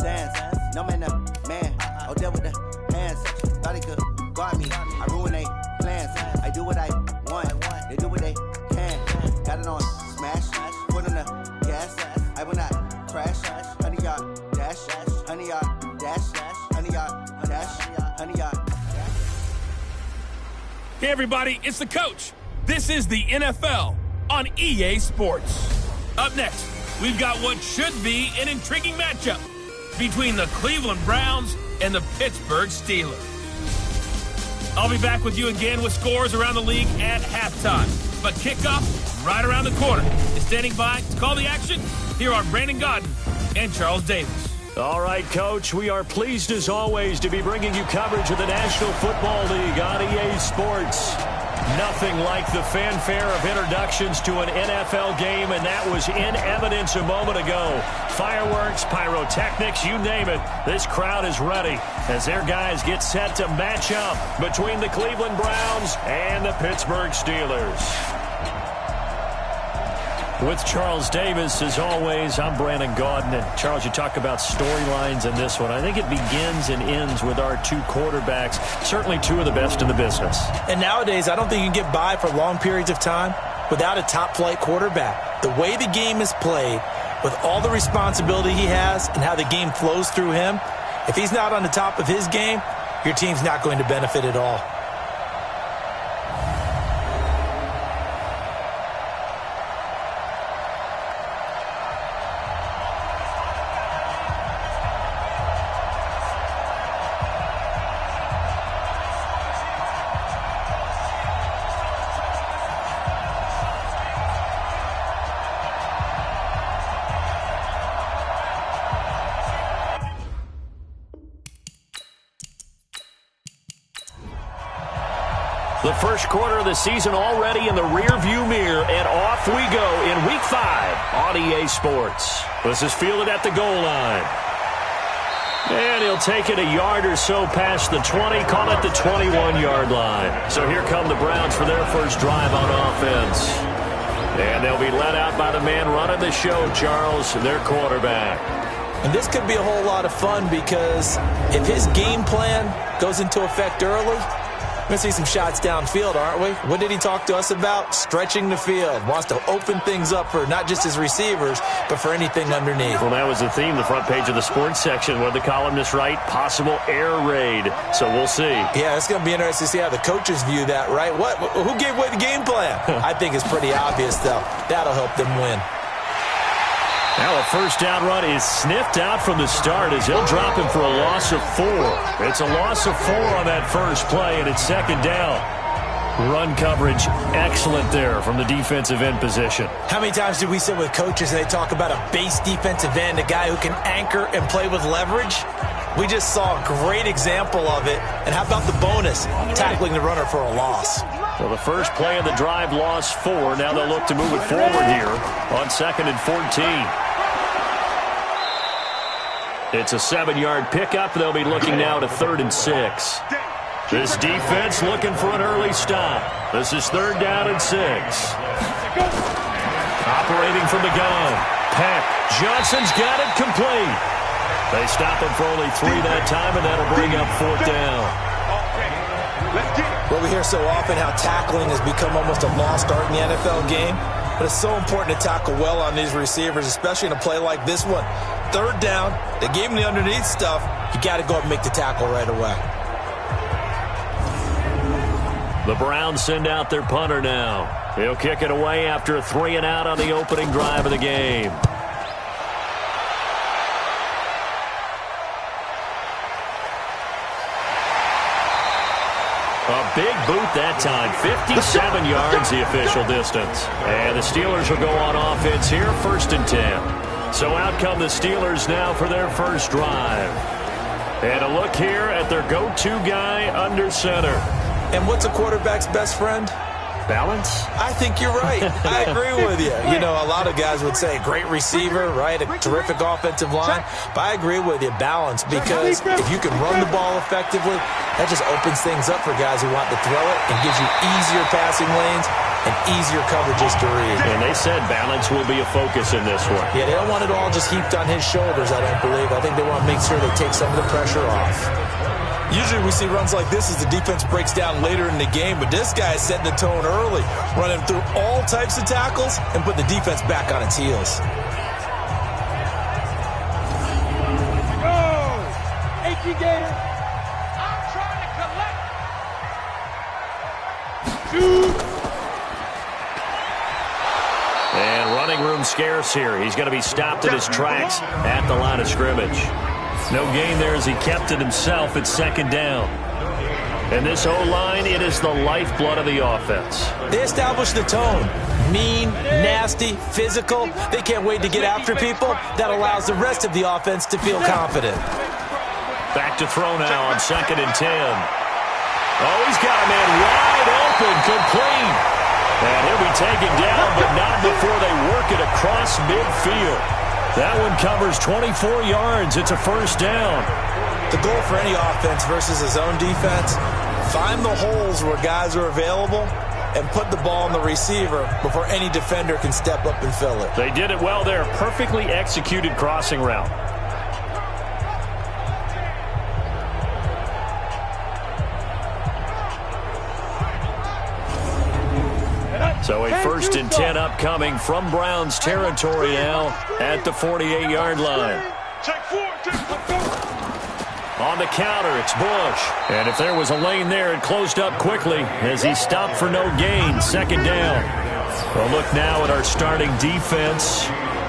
stands. No man, man. Oh, there with the hands. Thought he could guard me. I ruin they plans. I do what I want. They do what they can. Got it on smash. Put on the gas. I will not crash. 100-yard dash. 100-yard dash. 100-yard dash. 100-yard. Hey, everybody, it's the coach. This is the NFL on EA Sports. Up next, we've got what should be an intriguing matchup between the Cleveland Browns and the Pittsburgh Steelers. I'll be back with you again with scores around the league at halftime. But kickoff right around the corner. And standing by to call the action, here are Brandon Gaudin and Charles Davis. All right, Coach, we are pleased as always to be bringing you coverage of the National Football League on EA Sports. Nothing like the fanfare of introductions to an NFL game, and that was in evidence a moment ago. Fireworks, pyrotechnics, you name it. This crowd is ready as their guys get set to match up between the Cleveland Browns and the Pittsburgh Steelers. With Charles Davis, as always, I'm Brandon Gaudin. And Charles, you talk about storylines in this one. I think it begins and ends with our two quarterbacks, certainly two of the best in the business. And nowadays, I don't think you can get by for long periods of time without a top-flight quarterback. The way the game is played, with all the responsibility he has and how the game flows through him, if he's not on the top of his game, your team's not going to benefit at all. The first quarter of the season already in the rearview mirror, and off we go in Week 5 on EA Sports. This is fielded at the goal line. And he'll take it a yard or so past the 20, call it the 21-yard line. So here come the Browns for their first drive on offense. And they'll be led out by the man running the show, Charles, their quarterback. And this could be a whole lot of fun because if his game plan goes into effect early, we're going to see some shots downfield, aren't we? What did he talk to us about? Stretching the field. Wants to open things up for not just his receivers, but for anything underneath. Well, that was the theme, the front page of the sports section, where the columnists write, possible air raid. So we'll see. Yeah, it's going to be interesting to see how the coaches view that, right? Who gave away the game plan? I think it's pretty obvious, though. That'll help them win. Now a first down run is sniffed out from the start as he'll drop him for a loss of 4. It's a loss of 4 on that first play, and it's second down. Run coverage excellent there from the defensive end position. How many times do we sit with coaches and they talk about a base defensive end, a guy who can anchor and play with leverage? We just saw a great example of it. And how about the bonus, tackling the runner for a loss? Well, the first play of the drive lost 4. Now they'll look to move it forward here on 2nd and 14. It's a 7-yard pickup. They'll be looking now to 3rd and 6. This defense looking for an early stop. This is 3rd down and 6. Operating from the gun. Peck. Johnson's got it complete. They stop him for only 3 that time, and that'll bring up 4th down. Well, we hear so often how tackling has become almost a lost art in the NFL game. But it's so important to tackle well on these receivers, especially in a play like this one. 3rd down, they gave him the underneath stuff. You got to go up and make the tackle right away. The Browns send out their punter now. He'll kick it away after a 3-and-out on the opening drive of the game. A big boot that time. 57 yards the official distance. And the Steelers will go on offense here, 1st and 10. So out come the Steelers now for their first drive. And a look here at their go-to guy under center. And what's a quarterback's best friend? Balance? I think you're right. I agree with you. You know, a lot of guys would say great receiver, right? A terrific offensive line. But I agree with you, balance, because if you can run the ball effectively, that just opens things up for guys who want to throw it and gives you easier passing lanes and easier coverages to read. And they said balance will be a focus in this one. Yeah, they don't want it all just heaped on his shoulders, I don't believe. I think they want to make sure they take some of the pressure off. Usually we see runs like this as the defense breaks down later in the game, but this guy is setting the tone early, running through all types of tackles and put the defense back on its heels. Go! Gator. I'm trying to collect. Shoot! And running room scarce here. He's going to be stopped in his tracks at the line of scrimmage. No gain there as he kept it himself at second down. And this O-line, it is the lifeblood of the offense. They established the tone. Mean, nasty, physical. They can't wait to get after people. That allows the rest of the offense to feel confident. Back to throw now on 2nd and 10. Oh, he's got a man wide open, complete. And he'll be taken down, but not before they work it across midfield. That one covers 24 yards. It's a first down. The goal for any offense versus his own defense, find the holes where guys are available and put the ball on the receiver before any defender can step up and fill it. They did it well there. Perfectly executed crossing route. So a 1st and 10 upcoming from Browns territory now at the 48-yard line. On the counter, it's Bush. And if there was a lane there, it closed up quickly as he stopped for no gain. 2nd down. Well, look now at our starting defense.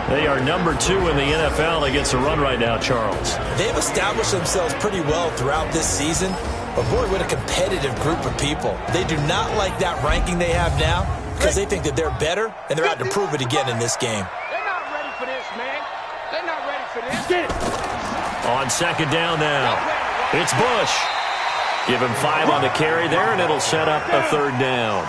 They are number 2 in the NFL against the run right now, Charles. They've established themselves pretty well throughout this season. But, boy, what a competitive group of people. They do not like that ranking they have now because they think that they're better, and they're out to prove it again in this game. They're not ready for this, man. They're not ready for this. Get it. On 2nd down now, it's Bush. Give him 5 on the carry there, and it'll set up a 3rd down.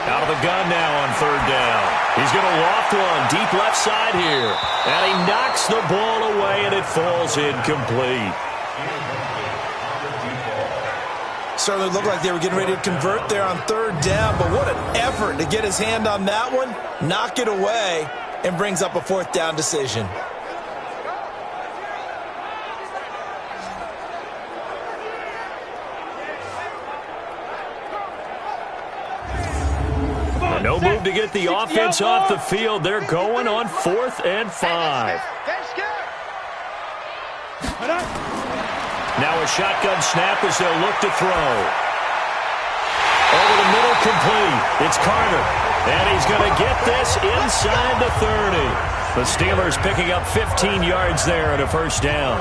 Out of the gun now on 3rd down. He's going to loft one deep left side here. And he knocks the ball away, and it falls incomplete. Certainly looked like they were getting ready to convert there on 3rd down, but what an effort to get his hand on that one, knock it away, and brings up a 4th down decision. No move to get the offense off the field. They're going on 4th and 5. Now a shotgun snap as they'll look to throw. Over the middle, complete. It's Carter. And he's going to get this inside the 30. The Steelers picking up 15 yards there and a 1st down.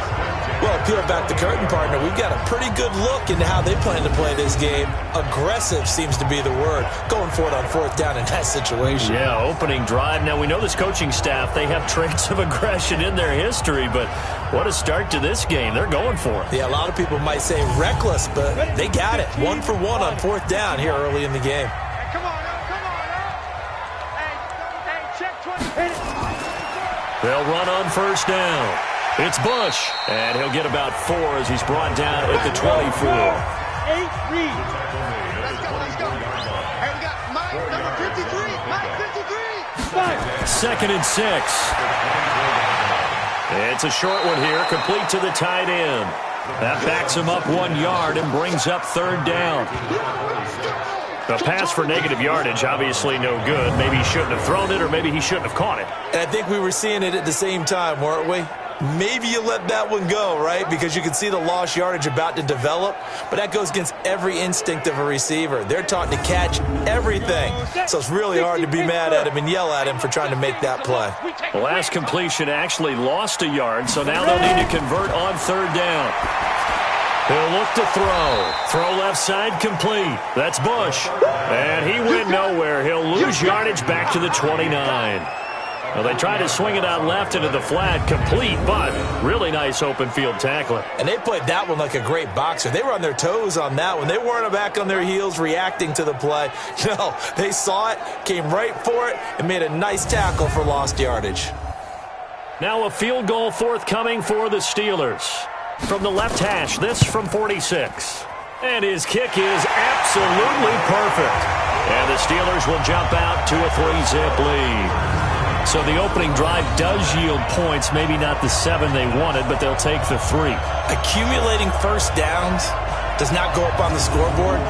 Well, peel back the curtain, partner. We've got a pretty good look into how they plan to play this game. Aggressive seems to be the word. Going for it on 4th down in that situation. Yeah, opening drive. Now, we know this coaching staff, they have traits of aggression in their history, but what a start to this game. They're going for it. Yeah, a lot of people might say reckless, but they got it. 1 for 1 on 4th down here early in the game. Hey, come on, come on. Hey, check 20. They'll run on 1st down. It's Bush, and he'll get about 4 as he's brought down at the 24. 8 read. Let's go. Hey, we got Mike, number 53. Mike, 53. 2nd and 6. It's a short one here, complete to the tight end. That backs him up 1 yard and brings up 3rd down. A pass for negative yardage, obviously no good. Maybe he shouldn't have thrown it, or maybe he shouldn't have caught it. And I think we were seeing it at the same time, weren't we? Maybe you let that one go, right? Because you can see the lost yardage about to develop. But that goes against every instinct of a receiver. They're taught to catch everything. So it's really hard to be mad at him and yell at him for trying to make that play. The last completion actually lost a yard, so now they'll need to convert on 3rd down. He'll look to throw. Throw left side, complete. That's Bush. And he went nowhere. He'll lose yardage back to the 29. Well, they tried to swing it out left into the flat, complete, but really nice open field tackling. And they played that one like a great boxer. They were on their toes on that one. They weren't back on their heels reacting to the play. No, they saw it, came right for it, and made a nice tackle for lost yardage. Now a field goal forthcoming for the Steelers. From the left hash, this from 46. And his kick is absolutely perfect. And the Steelers will jump out to a 3-zip lead. So the opening drive does yield points, maybe not the 7 they wanted, but they'll take the 3. Accumulating first downs does not go up on the scoreboard,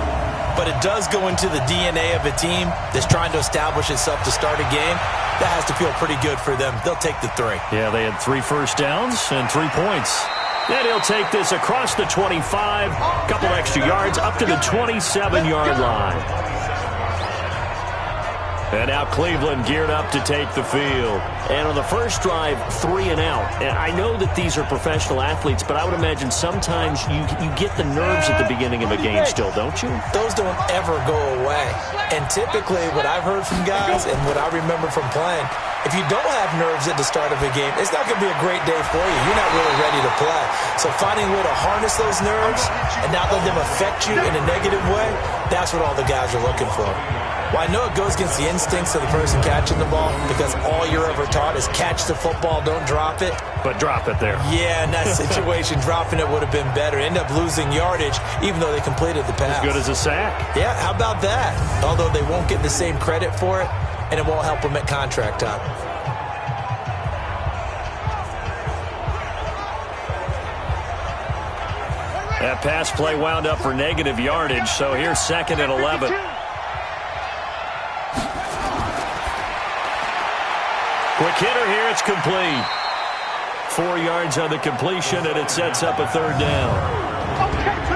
but it does go into the DNA of a team that's trying to establish itself to start a game. That has to feel pretty good for them. They'll take the 3. Yeah, they had 3 first downs and 3 points. And he'll take this across the 25, couple extra yards up to the 27-yard line. And now Cleveland geared up to take the field. And on the first drive, 3 and out. And I know that these are professional athletes, but I would imagine sometimes you get the nerves at the beginning of a game still, don't you? Those don't ever go away. And typically what I've heard from guys and what I remember from playing, if you don't have nerves at the start of a game, it's not going to be a great day for you. You're not really ready to play. So finding a way to harness those nerves and not let them affect you in a negative way, that's what all the guys are looking for. Well, I know it goes against the instincts of the person catching the ball because all you're ever taught is catch the football, don't drop it. But drop it there. Yeah, in that situation, dropping it would have been better. End up losing yardage, even though they completed the pass. As good as a sack. Yeah, how about that? Although they won't get the same credit for it, and it won't help them at contract time. That pass play wound up for negative yardage, so here's 2nd and 11. Quick hitter here, it's complete. 4 yards on the completion, and it sets up a 3rd down.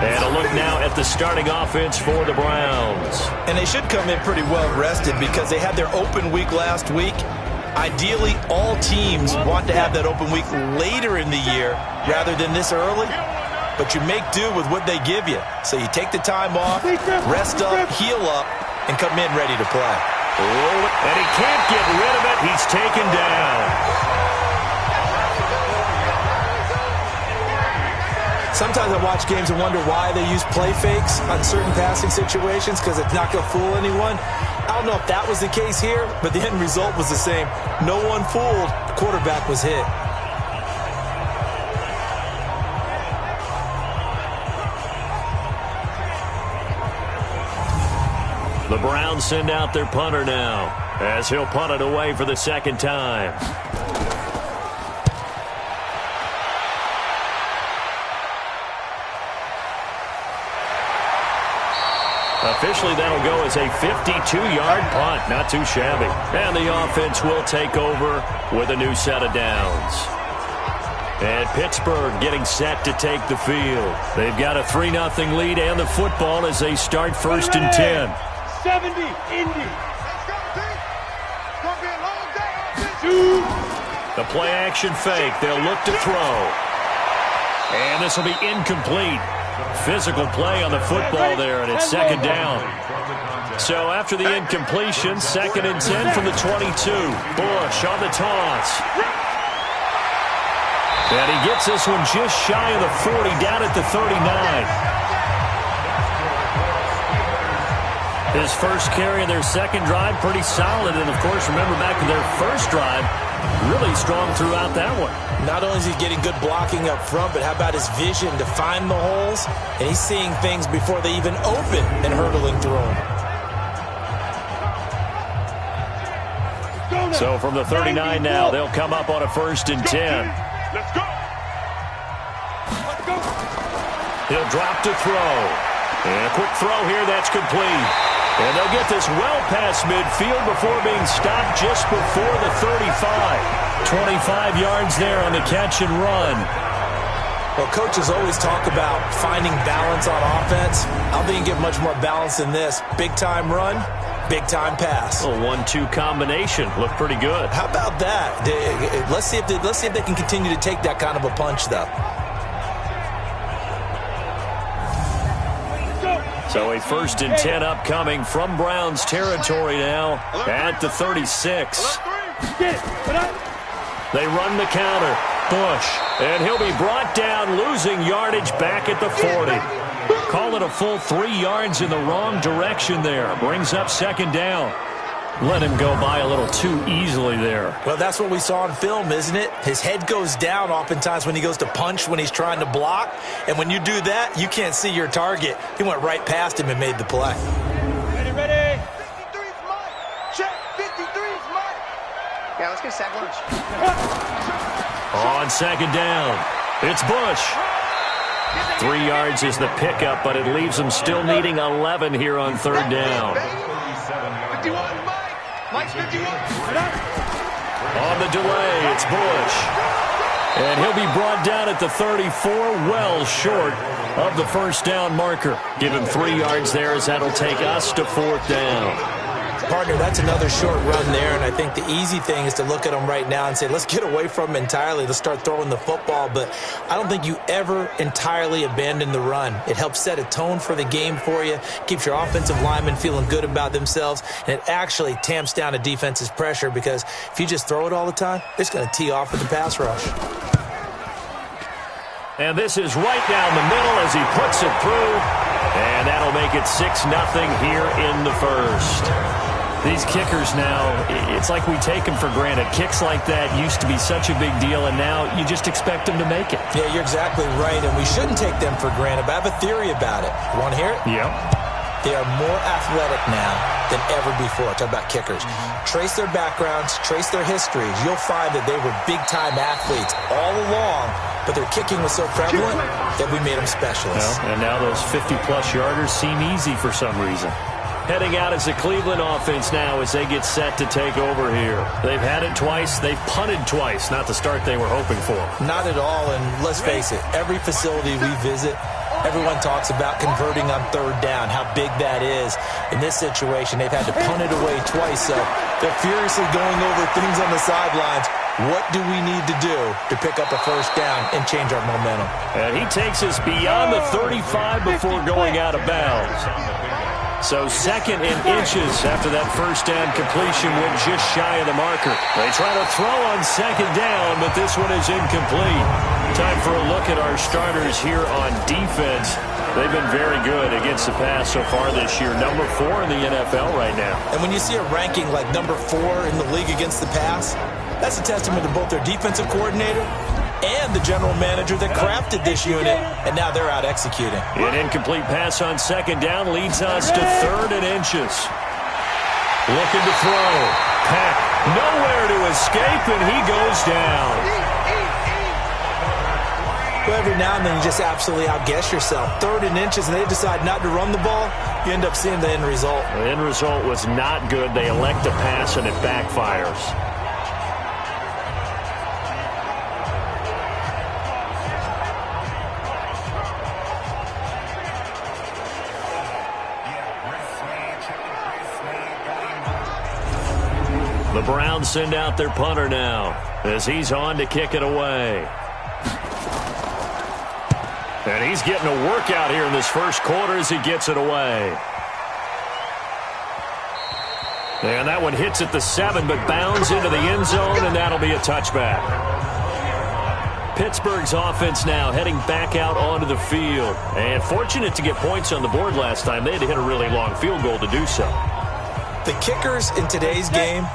And a look now at the starting offense for the Browns. And they should come in pretty well rested because they had their open week last week. Ideally, all teams want to have that open week later in the year rather than this early. But you make do with what they give you. So you take the time off, rest up, heal up, and come in ready to play. And he can't get rid of it. He's taken down. Sometimes I watch games and wonder why they use play fakes on certain passing situations because it's not going to fool anyone. I don't know if that was the case here, but the end result was the same. No one fooled. The quarterback was hit. The Browns send out their punter now as he'll punt it away for the 2nd time. Officially, that'll go as a 52-yard punt. Not too shabby. And the offense will take over with a new set of downs. And Pittsburgh getting set to take the field. They've got a 3-0 lead and the football as they start 1st and 10. 70, Indy. Let's go, team. Gonna be a long day. The play action fake. They'll look to throw. And this will be incomplete. Physical play on the football there, and it's 2nd down. So after the incompletion, 2nd and 10 from the 22. Bush on the toss. And he gets this one just shy of the 40, down at the 39. His first carry in their 2nd drive, pretty solid. And, of course, remember back to their first drive, really strong throughout that one. Not only is he getting good blocking up front, but how about his vision to find the holes? And he's seeing things before they even open and hurdling through them. So from the 39 now, they'll come up on a 1st and 10. Let's go. He'll drop to throw. And a quick throw here, that's complete. And they'll get this well past midfield before being stopped just before the 35. 25 yards there on the catch and run. Well, coaches always talk about finding balance on offense. I don't think you get much more balance than this. Big-time run, big-time pass. A 1-2 combination. Looked pretty good. How about that? Let's see if they can continue to take that kind of a punch, though. So a 1st and 10 upcoming from Browns territory now at the 36. They run the counter. Bush. And he'll be brought down, losing yardage back at the 40. Call it a full 3 yards in the wrong direction there. Brings up 2nd down. Let him go by a little too easily there. Well, that's what we saw on film, isn't it? His head goes down oftentimes when he goes to punch when he's trying to block. And when you do that, you can't see your target. He went right past him and made the play. Ready. 53's mine. Check. 53's mine. Yeah, let's get a sack lunch. On second down, it's Bush. 3 yards is the pickup, but it leaves them still needing 11 here on third down. 51, Mike's 51. On the delay, it's Bush. And he'll be brought down at the 34, well short of the first down marker. Give him 3 yards there as that'll take us to fourth down. Partner, that's another short run there, and I think the easy thing is to look at him right now and say, let's get away from him entirely. Let's start throwing the football, but I don't think you ever entirely abandon the run. It helps set a tone for the game for you, keeps your offensive linemen feeling good about themselves, and it actually tamps down a defense's pressure because if you just throw it all the time, it's going to tee off with the pass rush. And this is right down the middle as he puts it through, and that'll make it 6-0 here in the first. These kickers now, it's like we take them for granted. Kicks like that used to be such a big deal, and now you just expect them to make it. Yeah, you're exactly right, and we shouldn't take them for granted, but I have a theory about it. You want to hear it? Yep. They are more athletic now than ever before. Talk about kickers. Trace their backgrounds, trace their histories. You'll find that they were big-time athletes all along, but their kicking was so prevalent that we made them specialists. Well, and now those 50-plus yarders seem easy for some reason. Heading out as the Cleveland offense now as they get set to take over here. They've had it twice. They've punted twice. Not the start they were hoping for. Not at all, and let's face it, every facility we visit, everyone talks about converting on third down, how big that is. In this situation, they've had to punt it away twice, so they're furiously going over things on the sidelines. What do we need to do to pick up a first down and change our momentum? And he takes us beyond the 35 before going out of bounds. So second in inches after that first down completion went just shy of the marker. They try to throw on second down, but this one is incomplete. Time for a look at our starters here on defense. They've been very good against the pass so far this year. Number 4 in the NFL right now. And when you see a ranking like number 4 in the league against the pass, that's a testament to both their defensive coordinator and the general manager that crafted this unit, and now they're out executing. An incomplete pass on second down leads us to third and inches. Looking to throw. Peck nowhere to escape, and he goes down. Well, every now and then you just absolutely outguess yourself. Third and inches, and they decide not to run the ball, you end up seeing the end result. The end result was not good. They elect to pass, and it backfires. The Browns send out their punter now as he's on to kick it away. And he's getting a workout here in this first quarter as he gets it away. And that one hits at the 7, but bounds into the end zone, and that'll be a touchback. Pittsburgh's offense now heading back out onto the field. And fortunate to get points on the board last time. They had to hit a really long field goal to do so. The kickers in today's game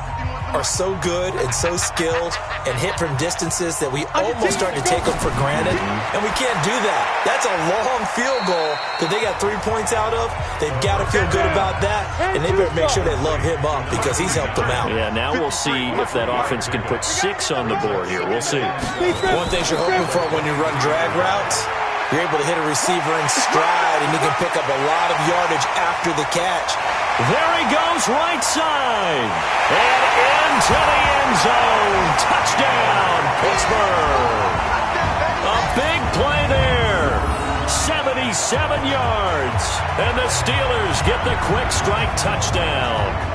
are so good and so skilled and hit from distances that we almost start to take them for granted, and we can't do that. That's a long field goal that they got 3 points out of. They've got to feel good about that, and they better make sure they love him up because he's helped them out. Yeah, now we'll see if that offense can put 6 on the board here. We'll see. One thing you're hoping for when you run drag routes, you're able to hit a receiver in stride, and he can pick up a lot of yardage after the catch. There he goes, right side. And into the end zone. Touchdown, Pittsburgh. A big play there. 77 yards. And the Steelers get the quick strike touchdown.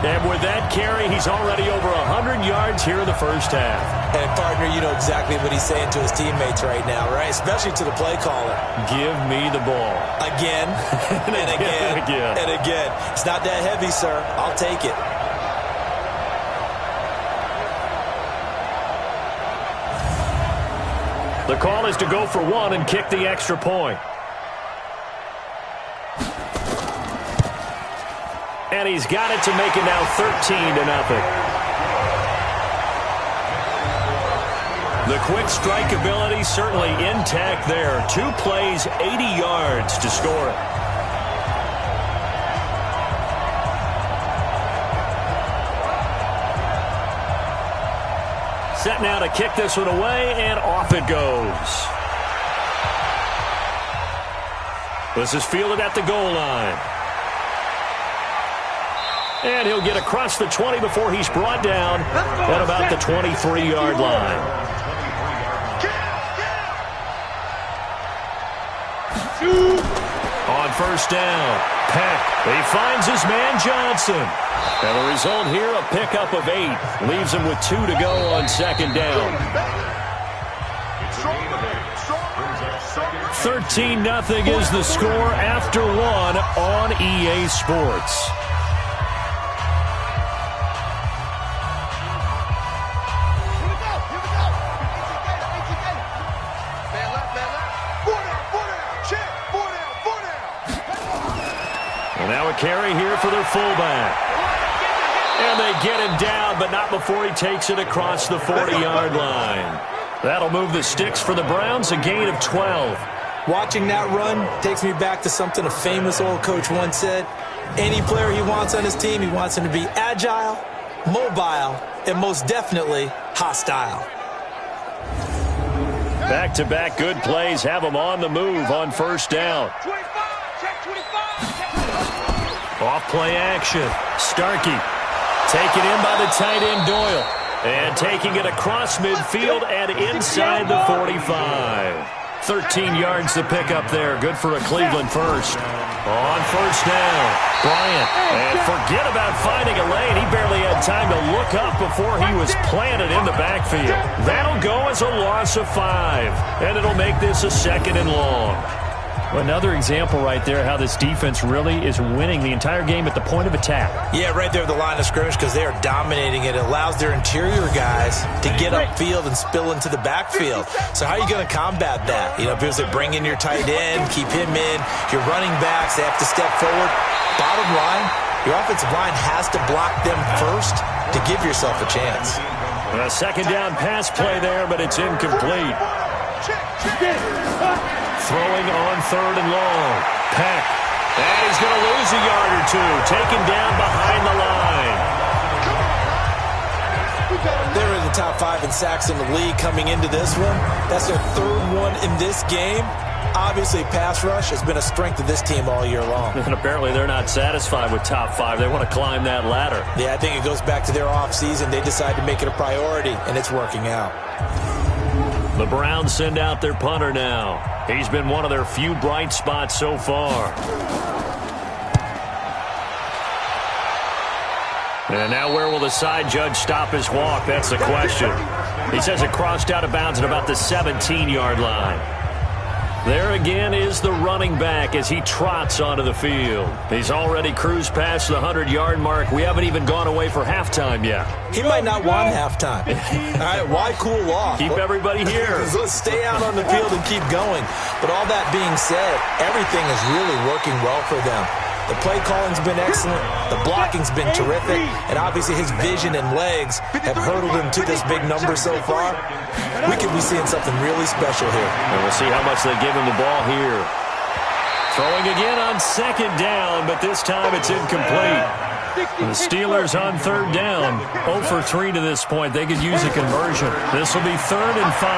And with that carry, he's already over 100 yards here in the first half. And, partner, you know exactly what he's saying to his teammates right now, right? Especially to the play caller. Give me the ball. Again, and again, and again. It's not that heavy, sir. I'll take it. The call is to go for 1 and kick the extra point. And he's got it to make it now 13-0. The quick strike ability certainly intact there. 2 plays, 80 yards to score it. Set now to kick this one away, and off it goes. This is fielded at the goal line. And he'll get across the 20 before he's brought down at about the 23-yard line. On first down, Peck. He finds his man Johnson. And the result here, a pickup of 8. Leaves him with 2 to go on second down. 13-0 is the score after 1 on EA Sports. Now a carry here for their fullback. And they get him down, but not before he takes it across the 40-yard line. That'll move the sticks for the Browns, a gain of 12. Watching that run takes me back to something a famous old coach once said. Any player he wants on his team, he wants him to be agile, mobile, and most definitely hostile. Back-to-back good plays have him on the move on first down. Off play action. Starkey taken in by the tight end Doyle. And taking it across midfield and inside the 45. 13 yards to pick up there. Good for a Cleveland first. On first down, Bryant. And forget about finding a lane. He barely had time to look up before he was planted in the backfield. That'll go as a loss of 5. And it'll make this a 2nd and long. Another example right there how this defense really is winning the entire game at the point of attack. Yeah, right there at the line of scrimmage because they are dominating it. It allows their interior guys to get upfield and spill into the backfield. So how are you going to combat that? You know, because they bring in your tight end, keep him in. Your running backs, they have to step forward. Bottom line, your offensive line has to block them first to give yourself a chance. A second down pass play there, but it's incomplete. Throwing on 3rd and long. Peck. And he's going to lose a yard or 2. Taken down behind the line. They're in the top 5 in sacks in the league coming into this one. That's their 3rd one in this game. Obviously, pass rush has been a strength of this team all year long. And apparently they're not satisfied with top 5. They want to climb that ladder. Yeah, I think it goes back to their offseason. They decided to make it a priority, and it's working out. The Browns send out their punter now. He's been one of their few bright spots so far. And now where will the side judge stop his walk? That's the question. He says it crossed out of bounds at about the 17-yard line. There again is the running back as he trots onto the field. He's already cruised past the 100-yard mark. We haven't even gone away for halftime yet. He might not want halftime. All right, why cool off? Keep everybody here. Let's stay out on the field and keep going. But all that being said, everything is really working well for them. The play calling's been excellent. The blocking's been terrific. And obviously his vision and legs have hurdled him to this big number so far. We could be seeing something really special here. And we'll see how much they give him the ball here. Throwing again on 2nd down, but this time it's incomplete. The Steelers on 3rd down. 0 for 3 to this point. They could use a conversion. This will be 3rd and 5.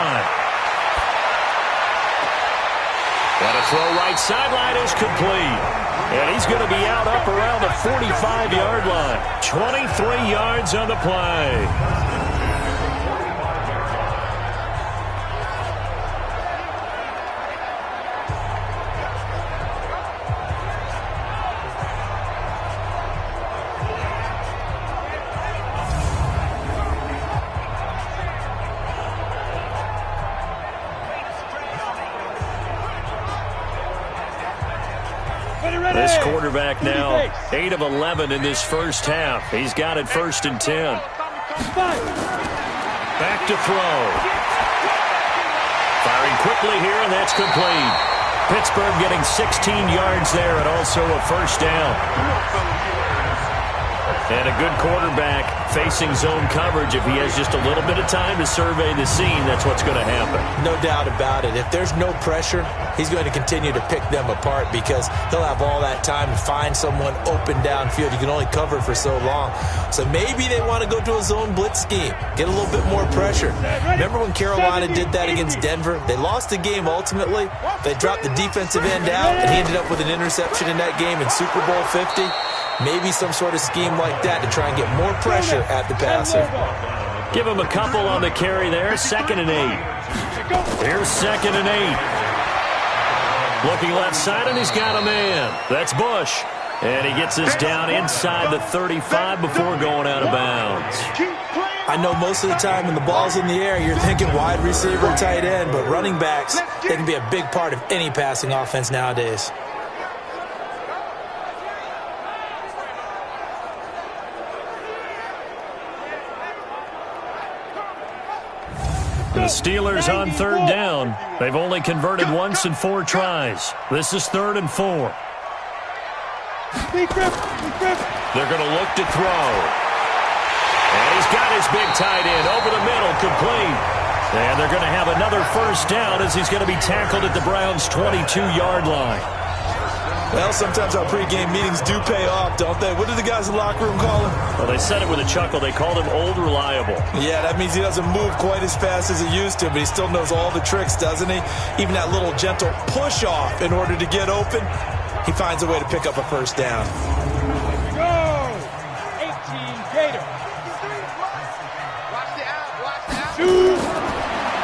And a throw right sideline is complete. And he's going to be out up around the 45-yard line. 23 yards on the play. This quarterback now 8 of 11 in this first half. He's got it 1st and 10. Back to throw. Firing quickly here, and that's complete. Pittsburgh getting 16 yards there and also a 1st down. And a good quarterback facing zone coverage. If he has just a little bit of time to survey the scene, that's what's going to happen. No doubt about it. If there's no pressure, he's going to continue to pick them apart because he'll have all that time to find someone open downfield. You can only cover for so long. So maybe they want to go to a zone blitz scheme, get a little bit more pressure. Remember when Carolina did that against Denver? They lost the game ultimately. They dropped the defensive end out, and he ended up with an interception in that game in Super Bowl 50. Maybe some sort of scheme like that to try and get more pressure at the passer. Give him a couple on the carry there. 2nd and 8. Here's 2nd and 8. Looking left side, and he's got a man. That's Bush. And he gets this down inside the 35 before going out of bounds. I know most of the time when the ball's in the air, you're thinking wide receiver, tight end, but running backs, they can be a big part of any passing offense nowadays. The Steelers on 3rd down. They've only converted once in 4 tries. This is 3rd and 4. They're going to look to throw. And he's got his big tight end over the middle, complete. And they're going to have another 1st down as he's going to be tackled at the Browns' 22-yard line. Well, sometimes our pregame meetings do pay off, don't they? What did the guys in the locker room call him? Well, they said it with a chuckle. They called him Old Reliable. Yeah, that means he doesn't move quite as fast as he used to, but he still knows all the tricks, doesn't he? Even that little gentle push-off in order to get open, he finds a way to pick up a 1st down. Go! 18 Gator. Watch the out.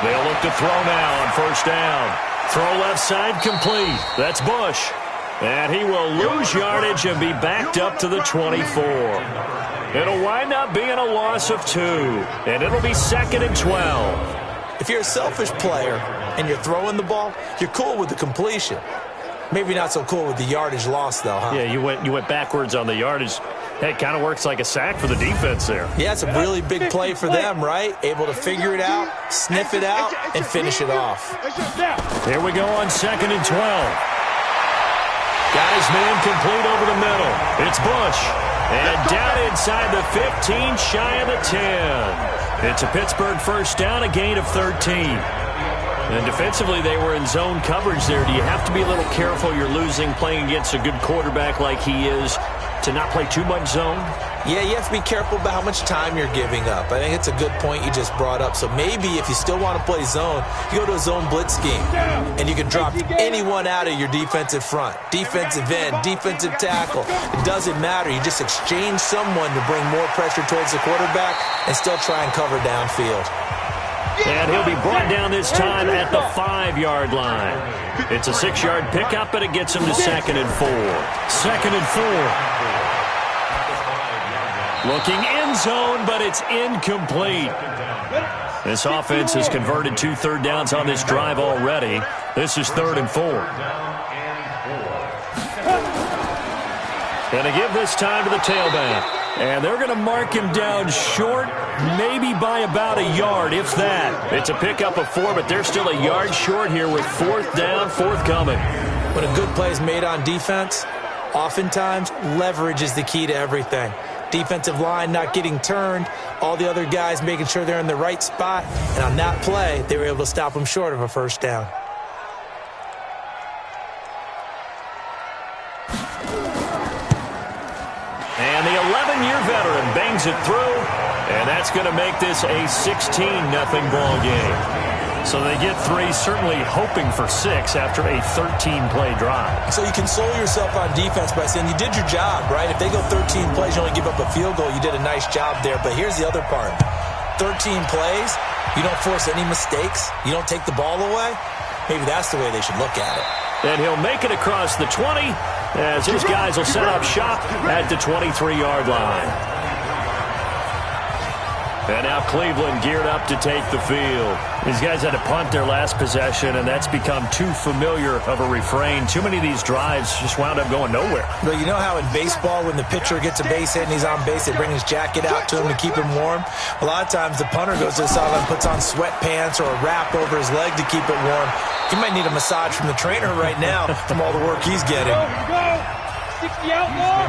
They'll look to throw now on 1st down. Throw left side complete. That's Bush. And he will lose yardage and be backed up to the 24. It'll wind up being a loss of 2. And it'll be 2nd and 12. If you're a selfish player and you're throwing the ball, you're cool with the completion. Maybe not so cool with the yardage loss, though, huh? Yeah, you went backwards on the yardage. Hey, it kind of works like a sack for the defense there. Yeah, it's a really big play for them, right? Able to figure it out, sniff it out, and finish it off. Here we go on 2nd and 12. Got his man complete over the middle. It's Bush. And down inside the 15, shy of the 10. It's a Pittsburgh 1st down, a gain of 13. And defensively, they were in zone coverage there. Do you have to be a little careful you're losing playing against a good quarterback like he is to not play too much zone? Yeah, you have to be careful about how much time you're giving up. I think it's a good point you just brought up. So maybe if you still want to play zone, you go to a zone blitz scheme. And you can drop anyone out of your defensive front. Defensive end, defensive tackle. It doesn't matter. You just exchange someone to bring more pressure towards the quarterback and still try and cover downfield. And he'll be brought down this time at the 5-yard line. It's a 6-yard pickup, but it gets him to 2nd and 4. 2nd and 4. Looking in zone, but it's incomplete. This offense has converted 2 3rd downs on this drive already. This is 3rd and 4. And to give this time to the tailback. And they're going to mark him down short, maybe by about a yard, if that. It's a pickup of 4, but they're still a yard short here with 4th down, forthcoming. When a good play is made on defense, oftentimes leverage is the key to everything. Defensive line not getting turned, all the other guys making sure they're in the right spot. And on that play, they were able to stop him short of a 1st down. And the 11-year veteran bangs it through, and that's going to make this a 16-0 ball game. So they get 3, certainly hoping for 6 after a 13-play drive. So you console yourself on defense by saying you did your job, right? If they go 13 plays, you only give up a field goal, you did a nice job there. But here's the other part. 13 plays, you don't force any mistakes, you don't take the ball away. Maybe that's the way they should look at it. And he'll make it across the 20 as his guys will set up shop at the 23-yard line. And now Cleveland geared up to take the field. These guys had to punt their last possession, and that's become too familiar of a refrain. Too many of these drives just wound up going nowhere. But you know how in baseball, when the pitcher gets a base hit and he's on base, they bring his jacket out to him to keep him warm? A lot of times the punter goes to the sideline, puts on sweatpants or a wrap over his leg to keep it warm. He might need a massage from the trainer right now from all the work he's getting. Go, 60 outlaw.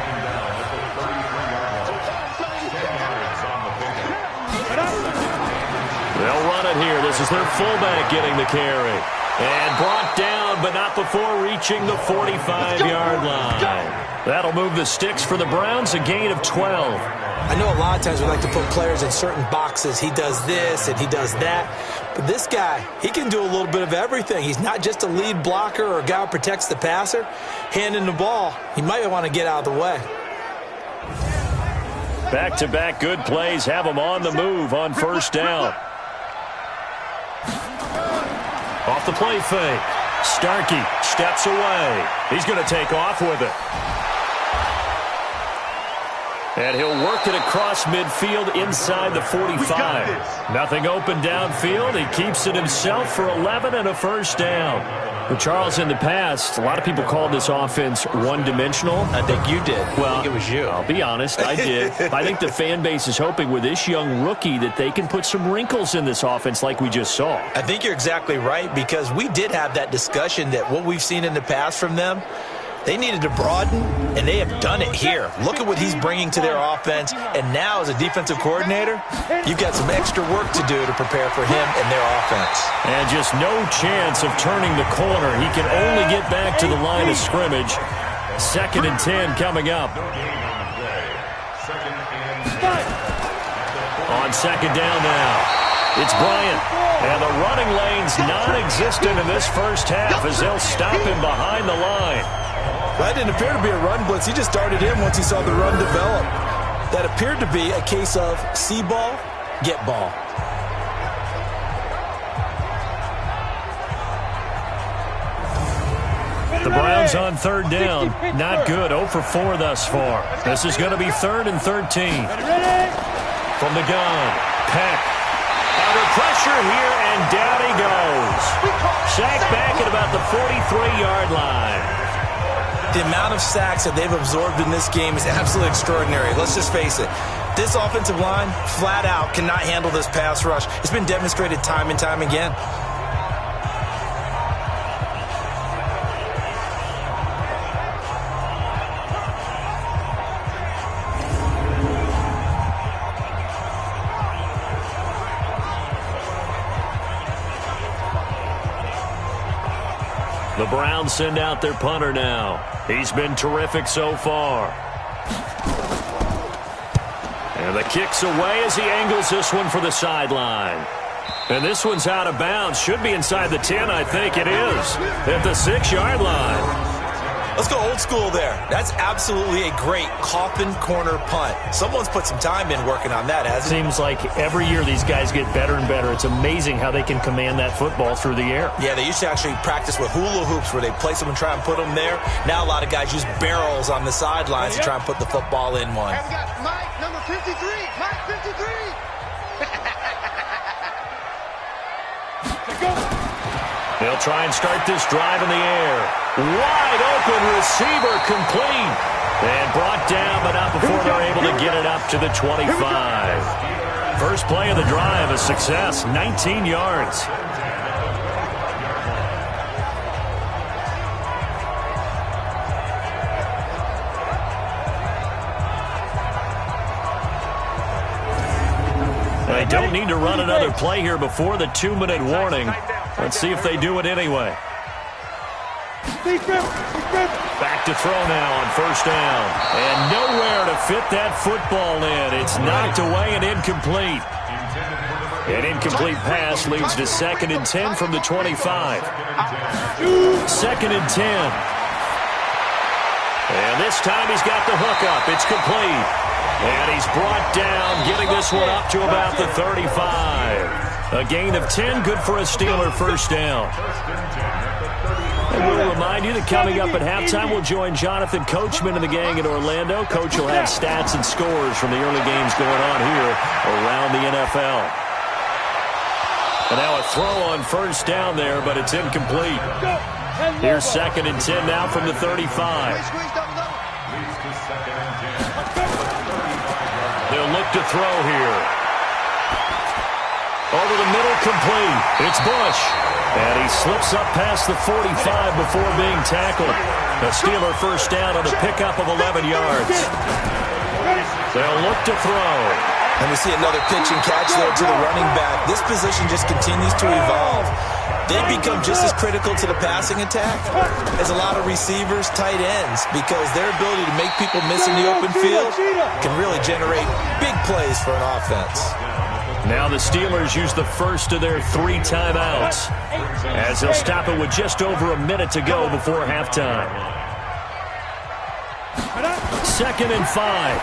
They'll run it here. This is their fullback getting the carry. And brought down, but not before reaching the 45-yard line. That'll move the sticks for the Browns, a gain of 12. I know a lot of times we like to put players in certain boxes. He does this and he does that. But this guy, he can do a little bit of everything. He's not just a lead blocker or a guy who protects the passer. Handing the ball, he might want to get out of the way. Back-to-back good plays have him on the move on first down. Off the play fake. Starkey steps away. He's going to take off with it. And he'll work it across midfield inside the 45. Nothing open downfield. He keeps it himself for 11 and a first down. Well, Charles, in the past, a lot of people called this offense one-dimensional. I think you did. Well, I think it was you. I'll be honest, I did. I think the fan base is hoping with this young rookie that they can put some wrinkles in this offense like we just saw. I think you're exactly right, because we did have that discussion that what we've seen in the past from them, they needed to broaden, and they have done it here. Look at what he's bringing to their offense, and now as a defensive coordinator, you've got some extra work to do to prepare for him and their offense. And just no chance of turning the corner. He can only get back to the line of scrimmage. 2nd and 10 coming up. On second down now, it's Bryant. And the running lane's non-existent in this first half as they'll stop him behind the line. That didn't appear to be a run blitz. He just darted in once he saw the run develop. That appeared to be a case of see ball, get ball. The Browns on third down. Not good. 0 for 4 thus far. This is going to be 3rd and 13. From the gun, Peck. Under pressure here, and down he goes. Sacked back at about the 43-yard line. The amount of sacks that they've absorbed in this game is absolutely extraordinary. Let's just face it. This offensive line, flat out, cannot handle this pass rush. It's been demonstrated time and time again. The Browns send out their punter now. He's been terrific so far. And the kick's away as he angles this one for the sideline. And this one's out of bounds. Should be inside the 10, I think it is. At the 6-yard line. Let's go old school there. That's absolutely a great coffin corner punt. Someone's put some time in working on that, hasn't it? Seems like every year these guys get better and better. It's amazing how they can command that football through the air. Yeah, they used to actually practice with hula hoops where they place them and try and put them there. Now a lot of guys use barrels on the sidelines to try and put the football in one. And we got Mike, number 53. Mike, 53. They'll try and start this drive in the air. Wide open receiver complete. And brought down, but not before they're able to get it up to the 25. First play of the drive, a success, 19 yards. They don't need to run another play here before the 2-minute warning. Let's see if they do it anyway. Back to throw now on first down. And nowhere to fit that football in. It's knocked away and incomplete. An incomplete pass leads to 2nd and 10 from the 25. 2nd and 10. And this time he's got the hook up. It's complete. And he's brought down, getting this one up to about the 35. A gain of 10, good for a Steeler first down. And we'll remind you that coming up at halftime, we'll join Jonathan Coachman and the gang in Orlando. Coach will have stats and scores from the early games going on here around the NFL. And now a throw on first down there, but it's incomplete. Here's 2nd and 10 now from the 35. They'll look to throw here. Over the middle, complete. It's Bush. And he slips up past the 45 before being tackled. A Steeler first down on a pickup of 11 yards. They'll look to throw. And we see another pitch and catch there to the running back. This position just continues to evolve. They become just as critical to the passing attack as a lot of receivers, tight ends, because their ability to make people miss in the open field can really generate big plays for an offense. Now the Steelers use the first of their 3 timeouts as they'll stop it with just over a minute to go before halftime. 2nd and 5.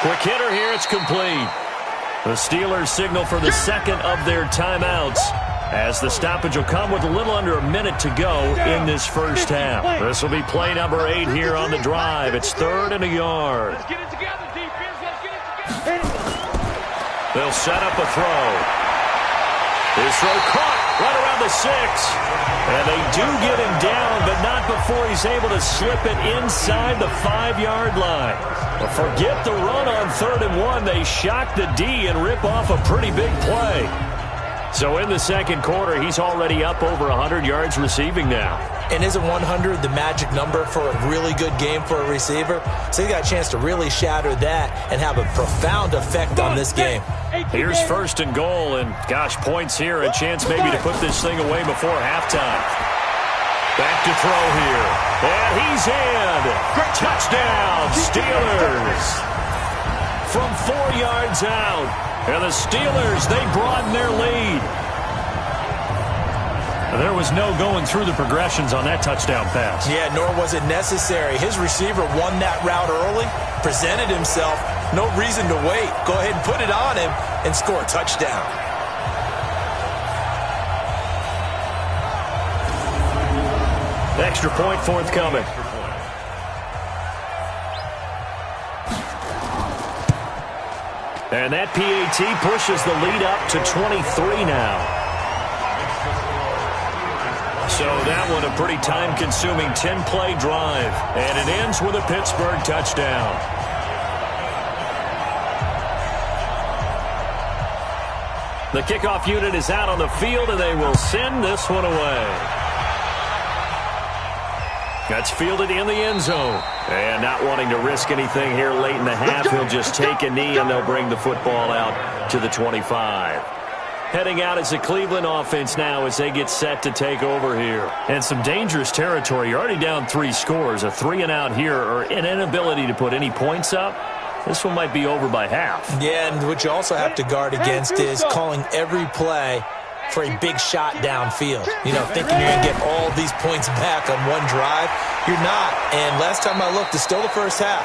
Quick hitter here, it's complete. The Steelers signal for the second of their timeouts as the stoppage will come with a little under a minute to go in this first half. This will be play number 8 here on the drive. It's 3rd and a yard. Let's get it together, defense. Let's get it together. They'll set up a throw. His throw caught right around the 6. And they do get him down, but not before he's able to slip it inside the 5-yard line. But forget the run on 3rd and 1. They shock the D and rip off a pretty big play. So in the second quarter, he's already up over 100 yards receiving now. And isn't 100 the magic number for a really good game for a receiver? So he got a chance to really shatter that and have a profound effect on this game. Here's 1st and goal, and gosh, points here, a chance maybe to put this thing away before halftime. Back to throw here, and he's in. Touchdown, Steelers. From 4 yards out, and the Steelers, they broaden their lead. There was no going through the progressions on that touchdown pass. Yeah, nor was it necessary. His receiver won that route early, presented himself, no reason to wait. Go ahead and put it on him and score a touchdown. Extra point forthcoming. And that PAT pushes the lead up to 23 now. So that one a pretty time-consuming 10-play drive. And it ends with a Pittsburgh touchdown. The kickoff unit is out on the field, and they will send this one away. That's fielded in the end zone. And not wanting to risk anything here late in the half, he'll just take a knee, and they'll bring the football out to the 25. Heading out is the Cleveland offense now as they get set to take over here. And some dangerous territory. You're already down 3 scores. A 3-and-out here, or an inability to put any points up. This one might be over by half. Yeah, and what you also have to guard against is calling every play for a big shot downfield. You know, thinking you're going to get all these points back on one drive. You're not. And last time I looked, it's still the first half.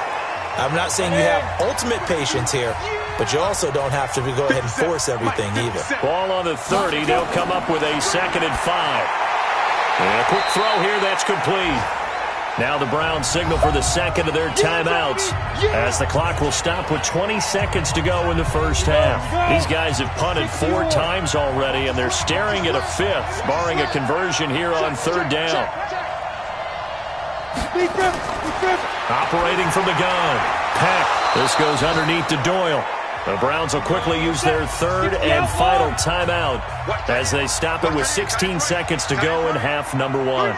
I'm not saying you have ultimate patience here, but you also don't have to go ahead and force everything either. Ball on the 30. They'll come up with a 2nd and 5. And a quick throw here. That's complete. Now the Browns signal for the second of their timeouts as the clock will stop with 20 seconds to go in the first half. These guys have punted 4 times already, and they're staring at a 5th, barring a conversion here on 3rd down. Operating from the gun. Peck. This goes underneath to Doyle. The Browns will quickly use their 3rd and final timeout as they stop it with 16 seconds to go in half number 1.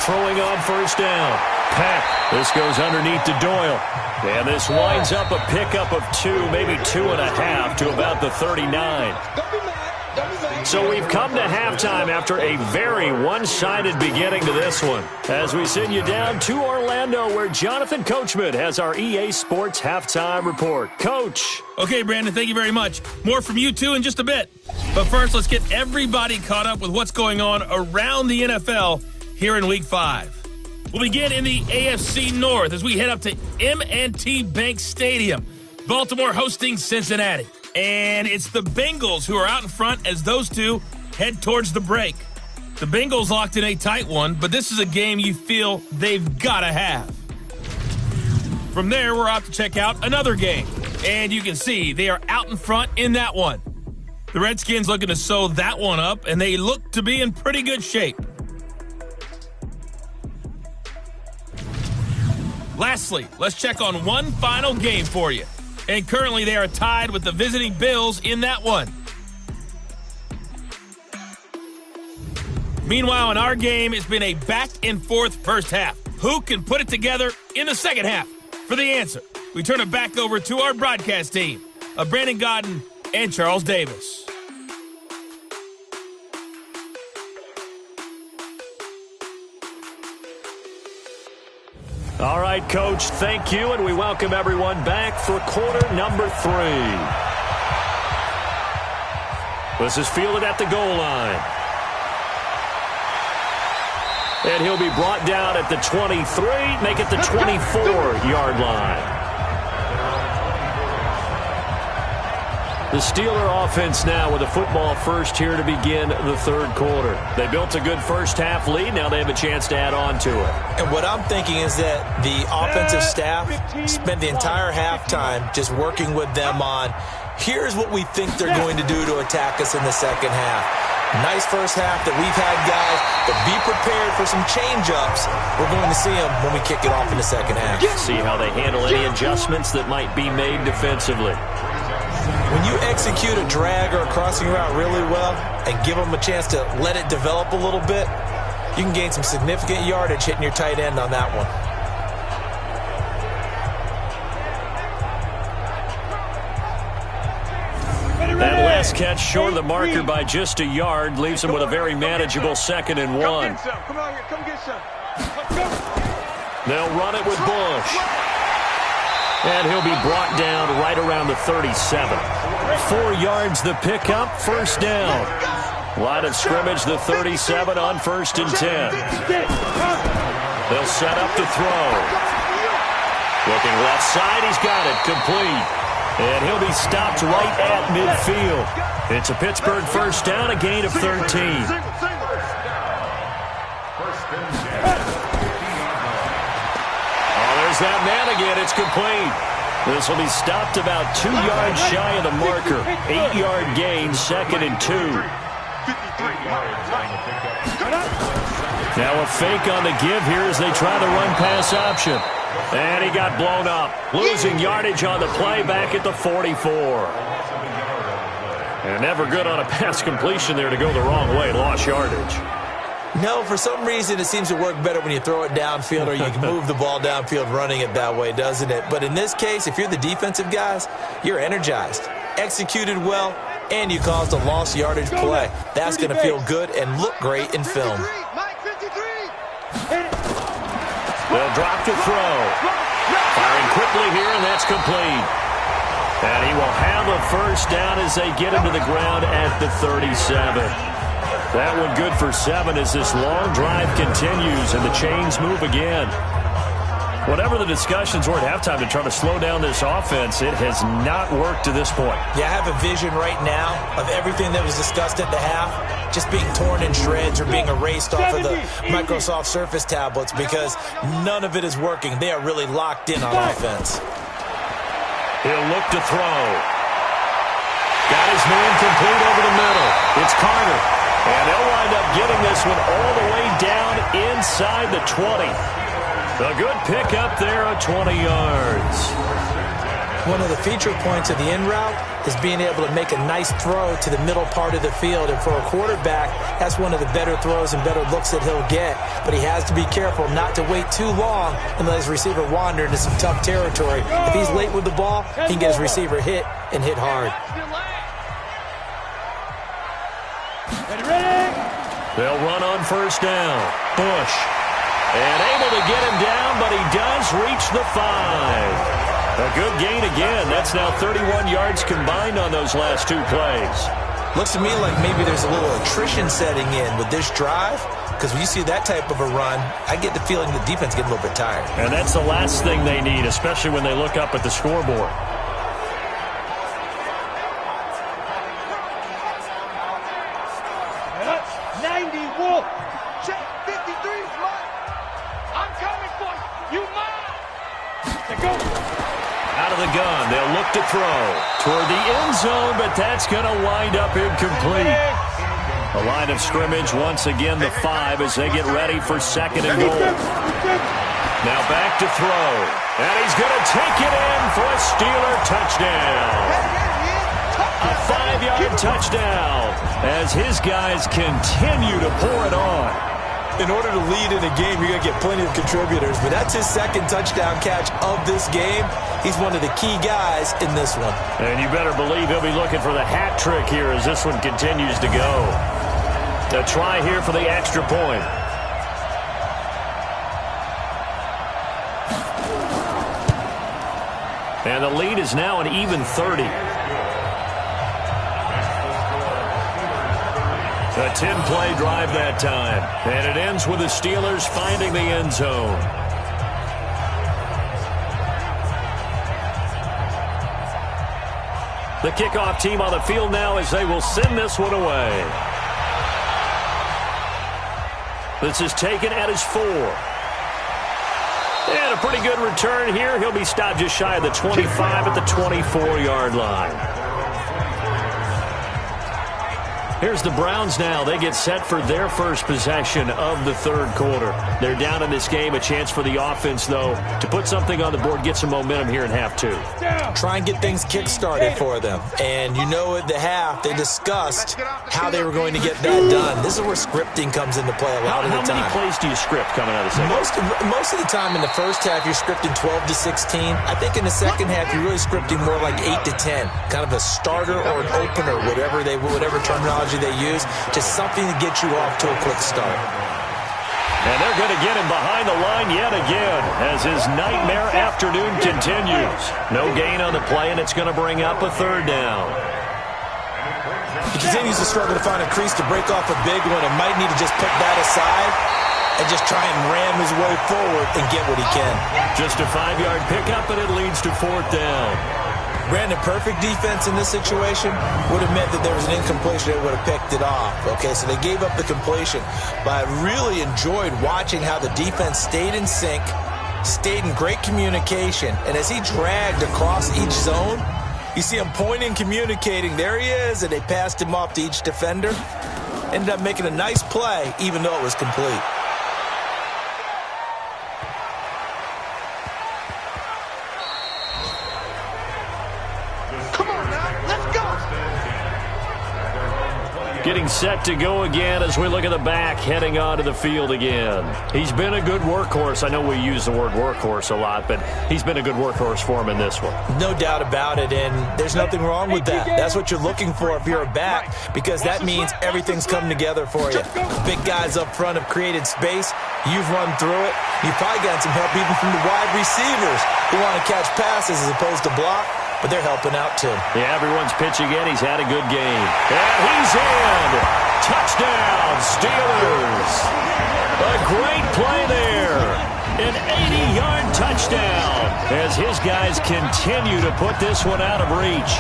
Throwing on 1st down. Peck. This goes underneath to Doyle. And this winds up a pickup of 2, maybe 2.5 to about the 39. So we've come to halftime after a very one-sided beginning to this one. As we send you down to Orlando, where Jonathan Coachman has our EA Sports Halftime Report. Coach. Okay, Brandon, thank you very much. More from you, too, in just a bit. But first, let's get everybody caught up with what's going on around the NFL here in Week 5. We'll begin in the AFC North as we head up to M&T Bank Stadium. Baltimore hosting Cincinnati. And it's the Bengals who are out in front as those two head towards the break. The Bengals locked in a tight one, but this is a game you feel they've got to have. From there, we're out to check out another game. And you can see they are out in front in that one. The Redskins looking to sew that one up, and they look to be in pretty good shape. Lastly, let's check on one final game for you. And currently they are tied with the visiting Bills in that one. Meanwhile, in our game, it's been a back-and-forth first half. Who can put it together in the second half? For the answer, we turn it back over to our broadcast team of Brandon Gaudin and Charles Davis. All right, Coach, thank you, and we welcome everyone back for quarter number 3. This is fielded at the goal line. And he'll be brought down at the 23, make it the 24-yard line. The Steeler offense now with a football first here to begin the third quarter. They built a good first half lead. Now they have a chance to add on to it. And what I'm thinking is that the offensive staff spent the entire halftime just working with them on, here's what we think they're going to do to attack us in the second half. Nice first half that we've had, guys, but be prepared for some change-ups. We're going to see them when we kick it off in the second half. See how they handle any adjustments that might be made defensively. When you execute a drag or a crossing route really well and give them a chance to let it develop a little bit, you can gain some significant yardage hitting your tight end on that one. That last catch short of the marker by just a yard leaves him with a very manageable 2nd and 1. Come on here, come get some. They'll run it with Bush. And he'll be brought down right around the 37. 4 yards the pickup, first down. Line of scrimmage, the 37 on 1st and 10. They'll set up to throw. Looking left side, he's got it, complete. And he'll be stopped right at midfield. It's a Pittsburgh first down, a gain of 13. There's that man again. It's complete. This will be stopped about 2 yards shy of the marker. 8-yard gain, 2nd and 2. Now a fake on the give here as they try the run-pass option. And he got blown up. Losing yardage on the play back at the 44. And never good on a pass completion there to go the wrong way. Lost yardage. No, for some reason it seems to work better when you throw it downfield or you can move the ball downfield running it that way, doesn't it? But in this case, if you're the defensive guys, you're energized, executed well, and you caused a lost yardage play. That's going to feel good and look great in film. They'll drop to throw. Firing quickly here, and that's complete. And he will have a first down as they get him to the ground at the 37. That one good for 7 as this long drive continues and the chains move again. Whatever the discussions were at halftime to try to slow down this offense, it has not worked to this point. Yeah, I have a vision right now of everything that was discussed at the half just being torn in shreds or being erased off of the Microsoft Surface tablets because none of it is working. They are really locked in on offense. He'll look to throw. Got his man complete over the middle. It's Carter. And they'll wind up getting this one all the way down inside the 20. A good pickup there at 20 yards. One of the feature points of the in route is being able to make a nice throw to the middle part of the field. And for a quarterback, that's one of the better throws and better looks that he'll get. But he has to be careful not to wait too long and let his receiver wander into some tough territory. If he's late with the ball, he can get his receiver hit and hit hard. They'll run on first down. Bush. And able to get him down, but he does reach the 5. A good gain again. That's now 31 yards combined on those last 2 plays. Looks to me like maybe there's a little attrition setting in with this drive, because when you see that type of a run, I get the feeling the defense getting a little bit tired. And that's the last thing they need, especially when they look up at the scoreboard. Out of the gun, they'll look to throw toward the end zone, but that's going to wind up incomplete. The line of scrimmage, once again, the 5 as they get ready for 2nd and goal. Now back to throw, and he's going to take it in for a Steeler touchdown. A 5-yard touchdown as his guys continue to pour it on. In order to lead in a game, you're going to get plenty of contributors. But that's his second touchdown catch of this game. He's one of the key guys in this one. And you better believe he'll be looking for the hat trick here as this one continues to go. A try here for the extra point. And the lead is now an even 30. A 10-play drive that time. And it ends with the Steelers finding the end zone. The kickoff team on the field now as they will send this one away. This is taken at his 4. And a pretty good return here. He'll be stopped just shy of the 25 at the 24-yard line. Here's the Browns now. They get set for their first possession of the third quarter. They're down in this game. A chance for the offense, though, to put something on the board, get some momentum here in half 2. Try and get things kick-started for them. And you know at the half, they discussed how they were going to get that done. This is where scripting comes into play a lot of the time. How many plays do you script coming out of the second? Most of the time in the first half, you're scripting 12 to 16. I think in the second half, you're really scripting more like 8 to 10. Kind of a starter or an opener, whatever terminology they use, just something to get you off to a quick start. And they're going to get him behind the line yet again as his nightmare afternoon continues. No gain on the play, and it's going to bring up a third down. He continues to struggle to find a crease to break off a big one and might need to just put that aside and just try and ram his way forward and get what he can. Just a 5-yard pickup, and it leads to 4th down. Brandon, perfect defense in this situation would have meant that there was an incompletion. They would have picked it off. Okay, so they gave up the completion. But I really enjoyed watching how the defense stayed in sync, stayed in great communication. And as he dragged across each zone, you see him pointing, communicating. There he is, and they passed him off to each defender. Ended up making a nice play, even though it was complete. Getting set to go again as we look at the back heading onto the field again. He's been a good workhorse. I know we use the word workhorse a lot, but he's been a good workhorse for him in this one. No doubt about it, and there's nothing wrong with that. That's what you're looking for if you're a back, because that means everything's come together for you. Big guys up front have created space. You've run through it. You've probably gotten some help even from the wide receivers who want to catch passes as opposed to block. But they're helping out, too. Yeah, everyone's pitching in. He's had a good game. And he's in. Touchdown, Steelers. A great play there. An 80-yard touchdown as his guys continue to put this one out of reach.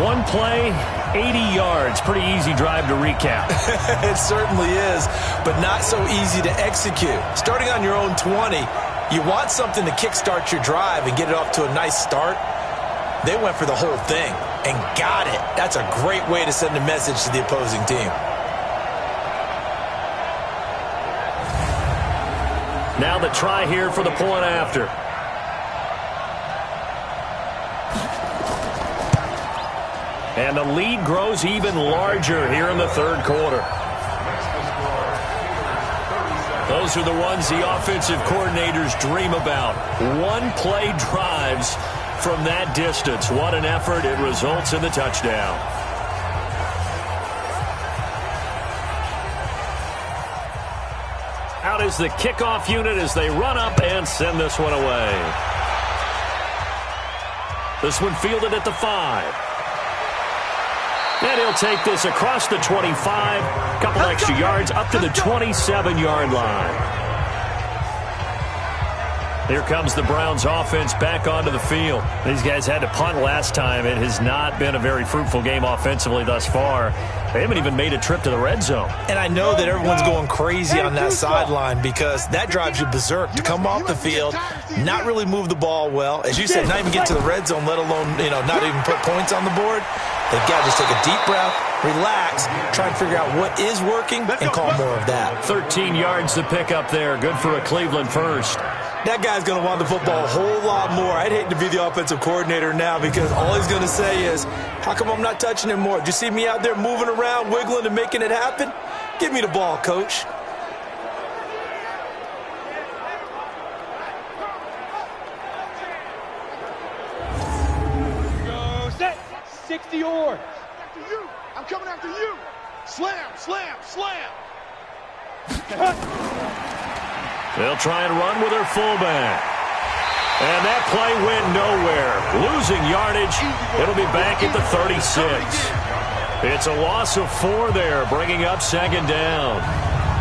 One play, 80 yards. Pretty easy drive to recap. It certainly is, but not so easy to execute. Starting on your own 20, you want something to kickstart your drive and get it off to a nice start. They went for the whole thing and got it. That's a great way to send a message to the opposing team. Now the try here for the point after. And the lead grows even larger here in the third quarter. Those are the ones the offensive coordinators dream about. One-play drives from that distance. What an effort. It results in the touchdown. Out is the kickoff unit as they run up and send this one away. This one fielded at the 5. And he'll take this across the 25, a couple extra yards, up to the 27-yard line. Here comes the Browns offense back onto the field. These guys had to punt last time. It has not been a very fruitful game offensively thus far. They haven't even made a trip to the red zone. And I know that everyone's going crazy on that sideline because that drives you berserk to come off the field, not really move the ball well. As you said, not even get to the red zone, let alone, not even put points on the board. They've got to just take a deep breath, relax, try and figure out what is working, and call more of that. 13 yards to pick up there. Good for a Cleveland first. That guy's going to want the football a whole lot more. I'd hate to be the offensive coordinator now because all he's going to say is, how come I'm not touching it more? Do you see me out there moving around, wiggling, and making it happen? Give me the ball, coach. Go set. 60 yards. After you. I'm coming after you. Slam, slam, slam. They'll try and run with their fullback. And that play went nowhere. Losing yardage. It'll be back at the 36. It's a loss of 4 there, bringing up second down.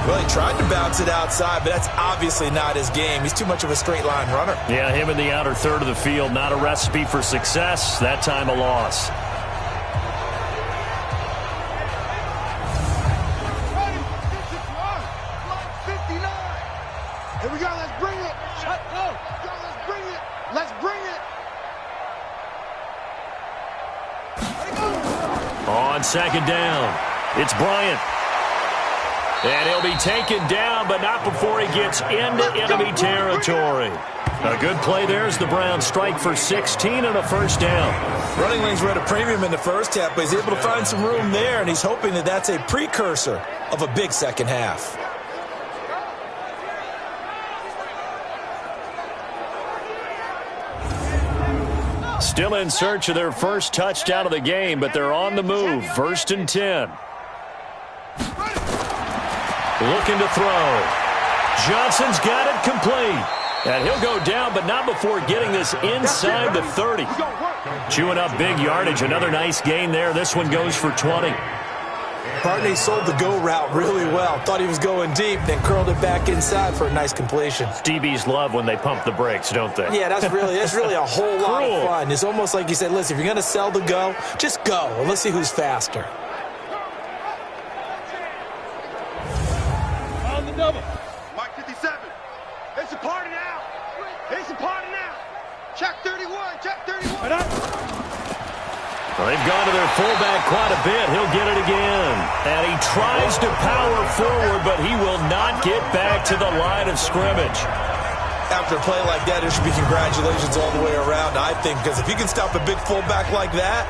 Well, he tried to bounce it outside, but that's obviously not his game. He's too much of a straight line runner. Yeah, him in the outer third of the field, not a recipe for success. That time a loss. Here we go, let's bring it. Shut up. Let's bring it. Let's bring it. On second down, it's Bryant. And he'll be taken down, but not before he gets into enemy territory. A good play there as the Browns strike for 16 and a first down. Running lanes were at a premium in the first half, but he's able to find some room there, and he's hoping that that's a precursor of a big second half. Still in search of their first touchdown of the game, but they're on the move. 1st and 10. Looking to throw. Johnson's got it complete. And he'll go down, but not before getting this inside the 30. Chewing up big yardage. Another nice gain there. This one goes for 20. Barney sold the go route really well. Thought he was going deep, then curled it back inside for a nice completion. DBs love when they pump the brakes, don't they? Yeah, that's really a whole lot of fun. It's almost like you said, listen, if you're going to sell the go, just go, and let's see who's faster. On the double. Mike 57. It's a party now. It's a party now. Check 31. Check 31. Well, they've gone to their fullback quite a bit. He'll get it again. And he tries to power forward, but he will not get back to the line of scrimmage. After a play like that, there should be congratulations all the way around, I think, because if you can stop a big fullback like that,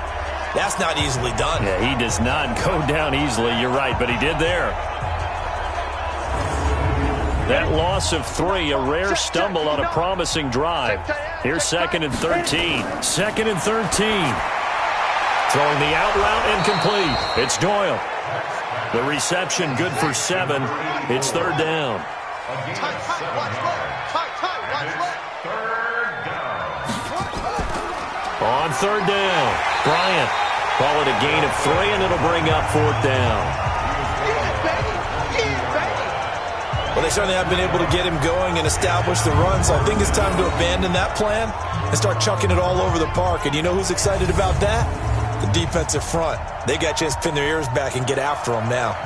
that's not easily done. Yeah, he does not go down easily. You're right, but he did there. That loss of 3, a rare stumble on a promising drive. Here's 2nd and 13. 2nd and 13. Throwing the out route incomplete. It's Doyle. The reception good for 7. It's 3rd down. On 3rd down, Bryant. Call it a gain of 3, and it'll bring up 4th down. Well, they certainly have been able to get him going and establish the run, so I think it's time to abandon that plan and start chucking it all over the park. And you know who's excited about that? The defensive front. They got a chance to pin their ears back and get after them now.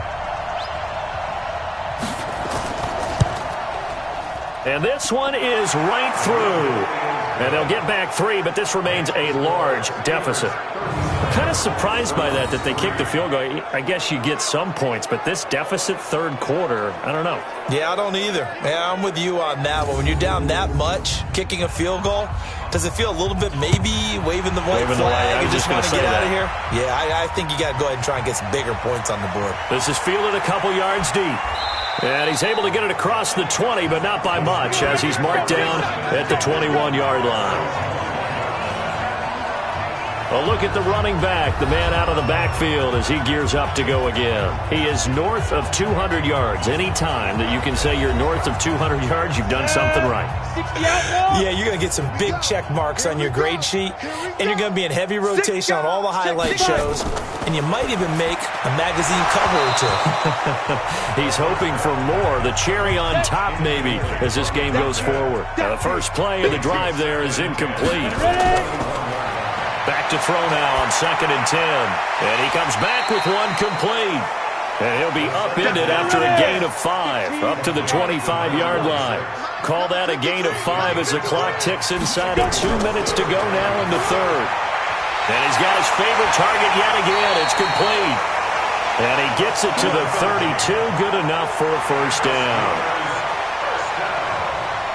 And this one is right through. And they'll get back 3, but this remains a large deficit. I'm kind of surprised by that they kicked the field goal. I guess you get some points, but this deficit 3rd quarter, I don't know. Yeah, I don't either. Yeah, I'm with you on that one. When you're down that much, kicking a field goal, does it feel a little bit maybe waving the white flag and just want to get out of here? Yeah, I think you got to go ahead and try and get some bigger points on the board. This is fielded a couple yards deep. And he's able to get it across the 20, but not by much, as he's marked down at the 21-yard line. A look at the running back, the man out of the backfield as he gears up to go again. He is north of 200 yards. Any time that you can say you're north of 200 yards, you've done something right. Yeah, you're going to get some big check marks on your grade sheet, and you're going to be in heavy rotation on all the highlight shows, and you might even make a magazine cover or two. He's hoping for more, the cherry on top maybe, as this game goes forward. The first play of the drive there is incomplete. Back to throw now on 2nd and 10. And he comes back with one complete. And he'll be upended after a gain of 5, up to the 25-yard line. Call that a gain of 5 as the clock ticks inside of 2 minutes to go now in the 3rd. And he's got his favorite target yet again. It's complete. And he gets it to the 32. Good enough for a first down.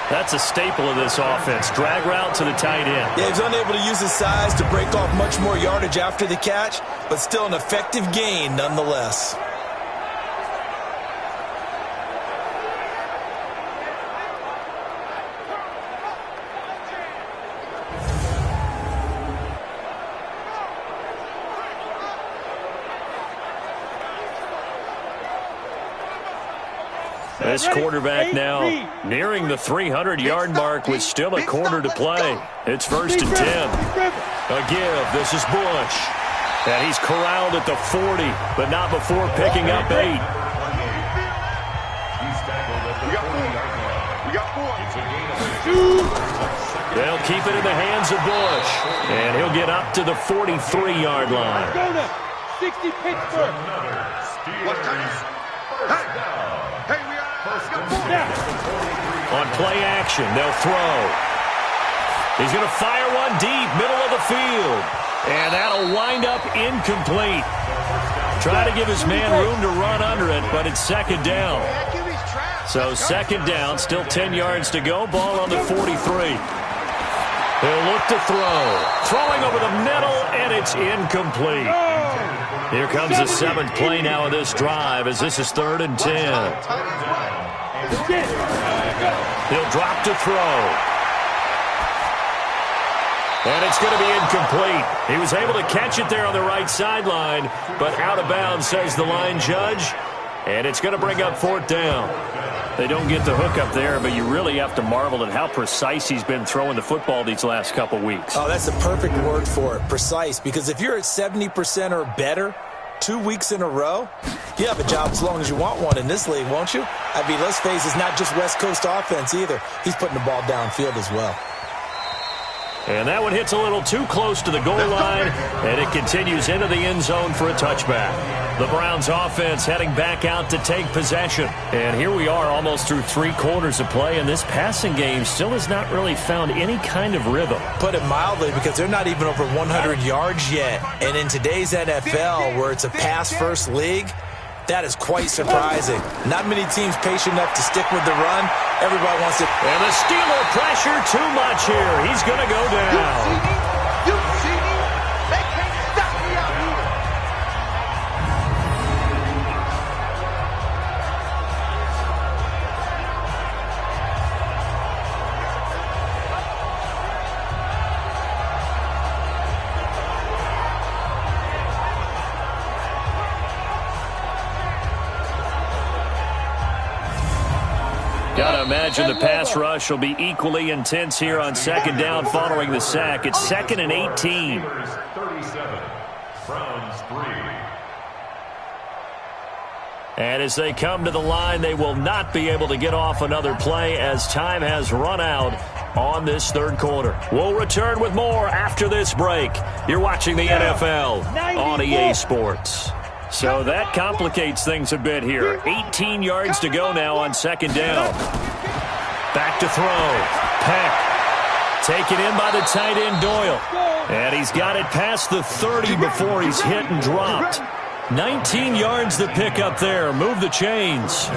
That's a staple of this offense. Drag route to the tight end. Yeah, he's unable to use his size to break off much more yardage after the catch, but still an effective gain nonetheless. This quarterback now nearing the 300-yard mark with still a quarter to play. It's 1st and 10. A give. This is Bush. And he's corralled at the 40, but not before picking up 8. They'll keep it in the hands of Bush. And he'll get up to the 43-yard line. 60 Pittsburgh. On play action, they'll throw. He's going to fire one deep, middle of the field. And that'll wind up incomplete. Try to give his man room to run under it, but it's 2nd down. So 2nd down, still 10 yards to go. Ball on the 43. He'll look to throw. Throwing over the middle, and it's incomplete. Here comes the 7th play now of this drive as this is 3rd and 10. He'll drop to throw. And it's going to be incomplete. He was able to catch it there on the right sideline, but out of bounds, says the line judge. And it's going to bring up 4th down. They don't get the hook up there, but you really have to marvel at how precise he's been throwing the football these last couple weeks. Oh, that's the perfect word for it, precise. Because if you're at 70% or better 2 weeks in a row, you have a job as long as you want one in this league, won't you? I mean, let's face it, it's not just West Coast offense either. He's putting the ball downfield as well. And that one hits a little too close to the goal line, and it continues into the end zone for a touchback. The Browns offense heading back out to take possession. And here we are almost through 3 quarters of play, and this passing game still has not really found any kind of rhythm. Put it mildly, because they're not even over 100 yards yet. And in today's NFL, where it's a pass-first league, that is quite surprising. Not many teams patient enough to stick with the run. Everybody wants it. And the Steeler pressure too much here. He's going to go down. You see me? They can't stop me out here. Gotta imagine the pass rush will be equally intense here on 2nd down following the sack. It's 2nd and 18. 37, Browns 3. And as they come to the line, they will not be able to get off another play as time has run out on this 3rd quarter. We'll return with more after this break. You're watching the NFL on EA Sports. So that complicates things a bit here. 18 yards to go now on 2nd down. Back to throw. Peck. Taken in by the tight end Doyle. And he's got it past the 30 before he's hit and dropped. 19 yards to pick up there. Move the chains.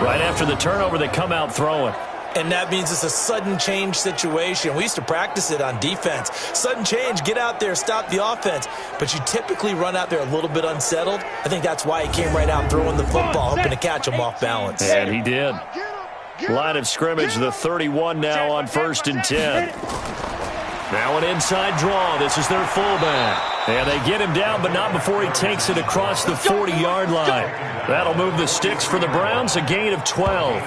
Right after the turnover, they come out throwing. And that means it's a sudden change situation. We used to practice it on defense. Sudden change, get out there, stop the offense. But you typically run out there a little bit unsettled. I think that's why he came right out throwing the football, hoping to catch him off balance. And he did. Line of scrimmage, the 31 now on 1st and 10. Now an inside draw. This is their fullback. And they get him down, but not before he takes it across the 40-yard line. That'll move the sticks for the Browns, a gain of 12.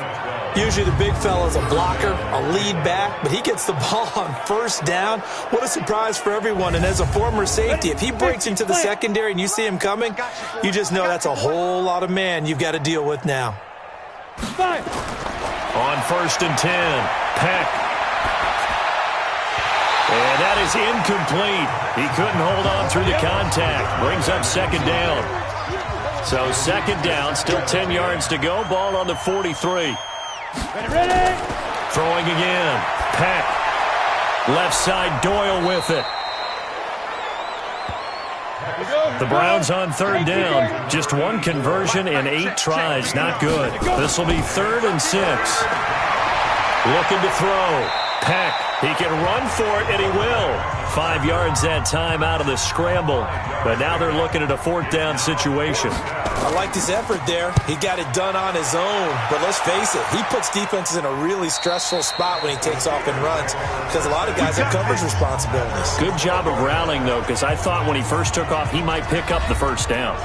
Usually the big fella's a blocker, a lead back, but he gets the ball on 1st down. What a surprise for everyone. And as a former safety, if he breaks into the secondary and you see him coming, you just know that's a whole lot of man you've got to deal with now. On 1st and 10, Peck. And that is incomplete. He couldn't hold on through the contact. Brings up 2nd down. So 2nd down, still 10 yards to go. Ball on the 43. Ready? Throwing again. Peck. Left side, Doyle with it. The Browns on 3rd down. Just 1 conversion in 8 tries. Not good. This will be 3rd and 6. Looking to throw. Peck. He can run for it, and he will. 5 yards that time out of the scramble. But now they're looking at a 4th down situation. I liked his effort there. He got it done on his own. But let's face it, he puts defenses in a really stressful spot when he takes off and runs because a lot of guys have coverage responsibilities. Good job of rallying, though, because I thought when he first took off, he might pick up the 1st down.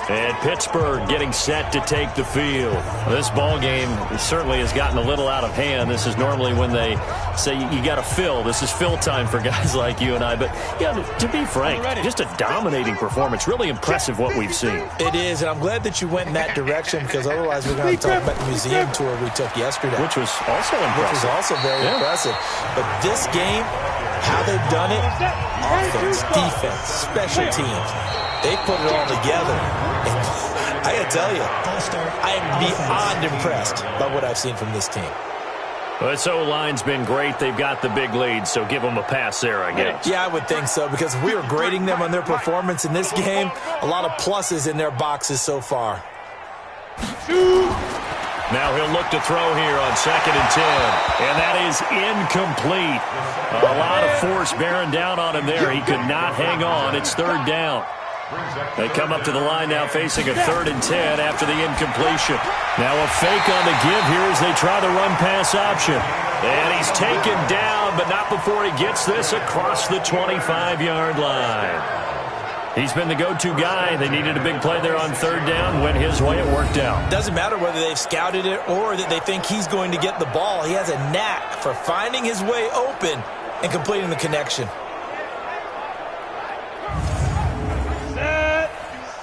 And Pittsburgh getting set to take the field. This ball game certainly has gotten a little out of hand. This is normally when they say you got to fill. This is fill time for guys like you and I. But, yeah, to be frank, just a dominating performance. Really impressive what we've seen. It is, and I'm glad that you went in that direction because otherwise we're going to talk about the museum tour we took yesterday. Which was also impressive. Which was also very impressive. But this game, how they've done it, offense, defense, special teams, they put it all together. And I got to tell you, I am beyond impressed by what I've seen from this team. Well, this O-line's been great. They've got the big lead, so give them a pass there, I guess. Yeah, I would think so, because if we were grading them on their performance in this game, a lot of pluses in their boxes so far. Now he'll look to throw here on 2nd and 10. And that is incomplete. A lot of force bearing down on him there. He could not hang on. It's 3rd down. They come up to the line now facing a 3rd and 10 after the incompletion. Now a fake on the give here as they try the run-pass option. And he's taken down, but not before he gets this across the 25-yard line. He's been the go-to guy. They needed a big play there on 3rd down. Went his way, it worked out. Doesn't matter whether they've scouted it or that they think he's going to get the ball. He has a knack for finding his way open and completing the connection.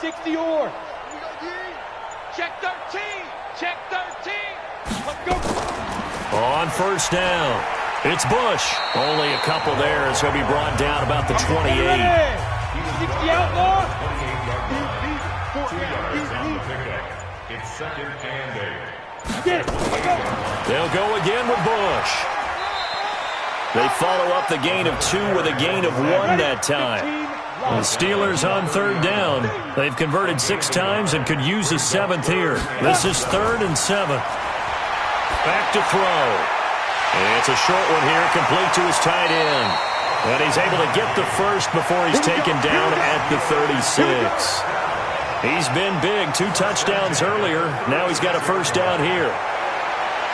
60 or. Check 13. Check 13. Let's go. On 1st down, it's Bush. Only a couple there as he'll be brought down about the 28. 60 outlaw. It's 2nd and 8. Get it. Go. They'll go again with Bush. They follow up the gain of 2 with a gain of 1 that time. The Steelers on 3rd down. They've converted 6 times and could use a 7th here. This is 3rd and 7. Back to throw. It's a short one here, complete to his tight end. And he's able to get the first before he's taken down at the 36. He's been big. 2 touchdowns earlier. Now he's got a 1st down here.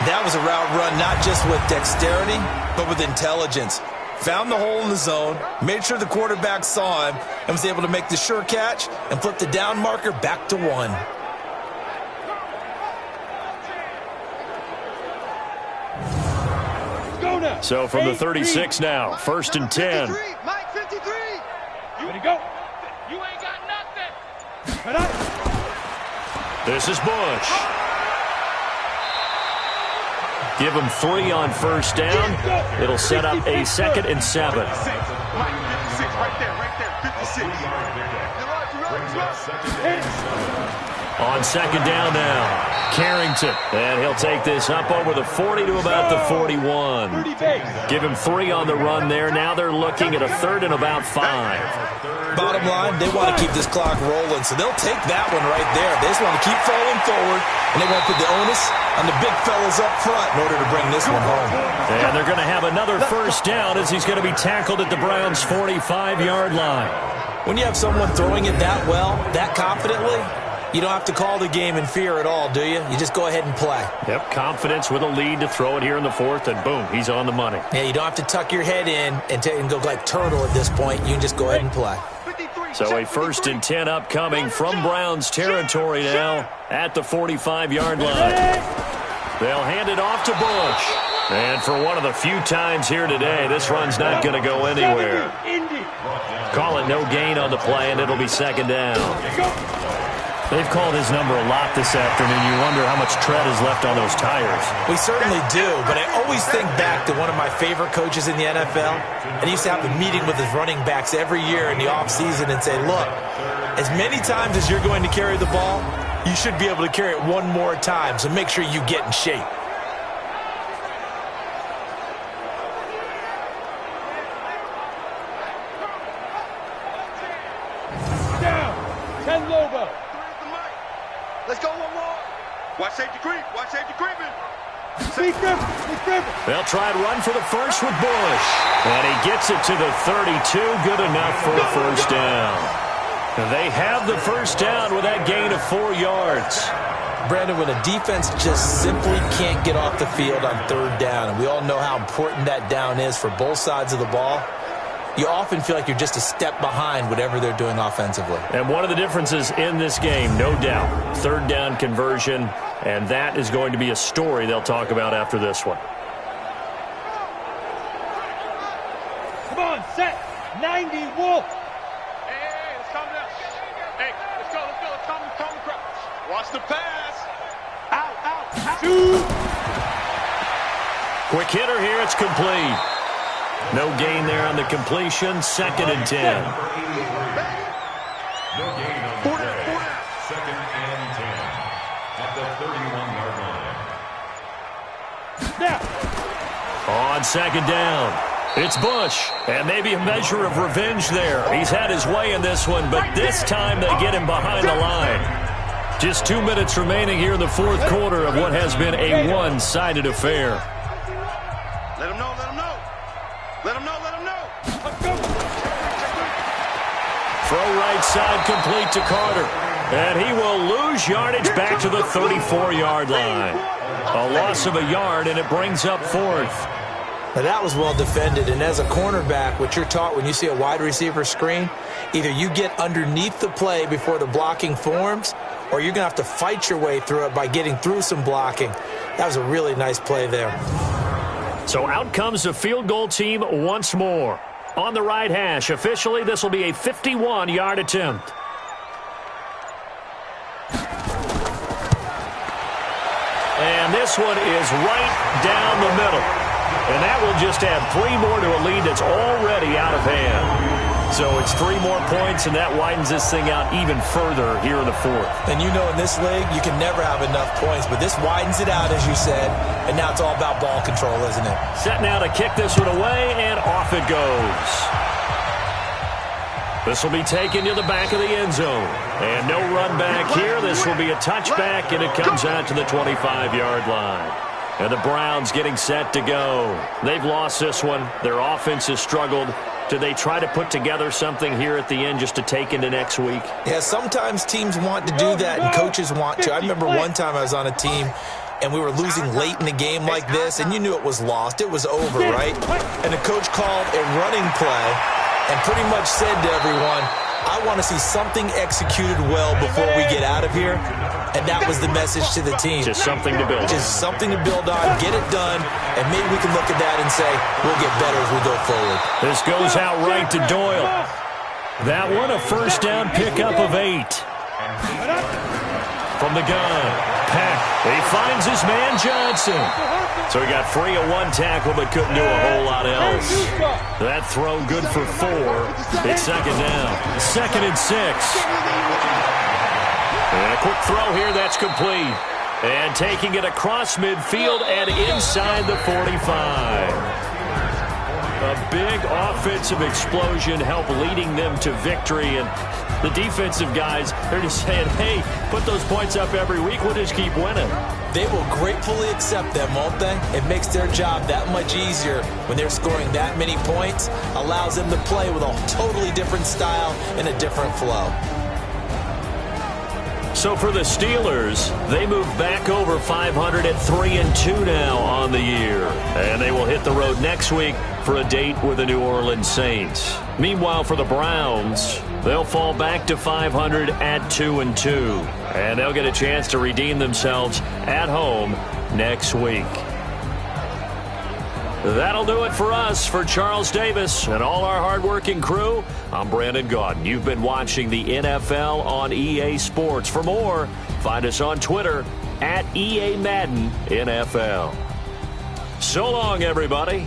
That was a route run not just with dexterity, but with intelligence. Found the hole in the zone, made sure the quarterback saw him, and was able to make the sure catch and flip the down marker back to 1. So from the 36 now, 1st and 10. Mike 53. Ready to go. You ain't got nothing. This is Bush. Give him 3 on 1st down. It'll set up a 2nd and 7. Mike 56 right there, 56. On 2nd down now, Carrington. And he'll take this up over the 40 to about the 41. Give him 3 on the run there. Now they're looking at a 3rd and about 5. Bottom line, they want to keep this clock rolling, so they'll take that one right there. They just want to keep falling forward, and they want to put the onus on the big fellas up front in order to bring this one home. And they're going to have another 1st down as he's going to be tackled at the Browns' 45-yard line. When you have someone throwing it that well, that confidently, you don't have to call the game in fear at all, do you? You just go ahead and play. Yep, confidence with a lead to throw it here in the 4th, and boom, he's on the money. Yeah, you don't have to tuck your head in and go like turtle at this point. You can just go ahead and play. So a 1st and 10 upcoming from Browns territory now at the 45-yard line. They'll hand it off to Bush. And for one of the few times here today, this run's not going to go anywhere. Call it no gain on the play, and it'll be 2nd down. They've called his number a lot this afternoon. You wonder how much tread is left on those tires. We certainly do, but I always think back to one of my favorite coaches in the NFL, and he used to have a meeting with his running backs every year in the offseason and say, look, as many times as you're going to carry the ball, you should be able to carry it one more time, so make sure you get in shape. Down. 10 Lobo. Let's go one more. Watch safety creep. Watch safety creeping. They'll try to run for the first with Bush. And he gets it to the 32. Good enough for a 1st down. They have the 1st down with that gain of 4 yards. Brandon, when a defense just simply can't get off the field on 3rd down, and we all know how important that down is for both sides of the ball, you often feel like you're just a step behind whatever they're doing offensively. And one of the differences in this game, no doubt, third down conversion, and that is going to be a story they'll talk about after this one. Come on, set. 90, Wolf. Hey, let's calm down. Hey, let's go. Calm the crowd. Watch the pass. Out. Shoot. Quick hitter here, it's complete. No gain there on the completion, 2nd and 10. No gain on the play. 2nd and 10 at the 31-yard line. Now. On 2nd down, it's Bush, and maybe a measure of revenge there. He's had his way in this one, but this time they get him behind the line. Just 2 minutes remaining here in the 4th quarter of what has been a one-sided affair. Let him know. Throw right side complete to Carter. And he will lose yardage back to the 34-yard line. A loss of a yard, and it brings up 4th. Now that was well defended, and as a cornerback, what you're taught when you see a wide receiver screen, either you get underneath the play before the blocking forms, or you're going to have to fight your way through it by getting through some blocking. That was a really nice play there. So out comes the field goal team once more. On the right hash, officially this will be a 51-yard attempt. And this one is right down the middle. And that will just add 3 more to a lead that's already out of hand. So it's 3 more points, and that widens this thing out even further here in the 4th. And you know in this league, you can never have enough points, but this widens it out, as you said, and now it's all about ball control, isn't it? Set now to kick this one away, and off it goes. This will be taken to the back of the end zone. And no run back here. This will be a touchback, and it comes out to the 25-yard line. And the Browns getting set to go. They've lost this one. Their offense has struggled. Do they try to put together something here at the end just to take into next week? Yeah, sometimes teams want to do that and coaches want to. I remember one time I was on a team and we were losing late in the game like this, and you knew it was lost. It was over, right? And the coach called a running play and pretty much said to everyone, I want to see something executed well before we get out of here. And that was the message to the team. Just something to build on. Just something to build on, get it done, and maybe we can look at that and say, we'll get better as we go forward. This goes out right to Doyle. That one, a first down pickup of 8. From the gun, Peck. He finds his man Johnson. So he got free of 1 tackle but couldn't do a whole lot else. That throw good for 4. It's 2nd down. 2nd and 6. And a quick throw here, that's complete. And taking it across midfield and inside the 45. A big offensive explosion helped leading them to victory. And the defensive guys, they're just saying, hey, put those points up every week. We'll just keep winning. They will gratefully accept them, won't they? It makes their job that much easier when they're scoring that many points. Allows them to play with a totally different style and a different flow. So for the Steelers, they move back over 500 at 3-2 now on the year. And they will hit the road next week for a date with the New Orleans Saints. Meanwhile, for the Browns, they'll fall back to 500 at 2-2. And they'll get a chance to redeem themselves at home next week. That'll do it for us. For Charles Davis and all our hardworking crew, I'm Brandon Gaudin. You've been watching the NFL on EA Sports. For more, find us on Twitter at EA Madden NFL. So long, everybody.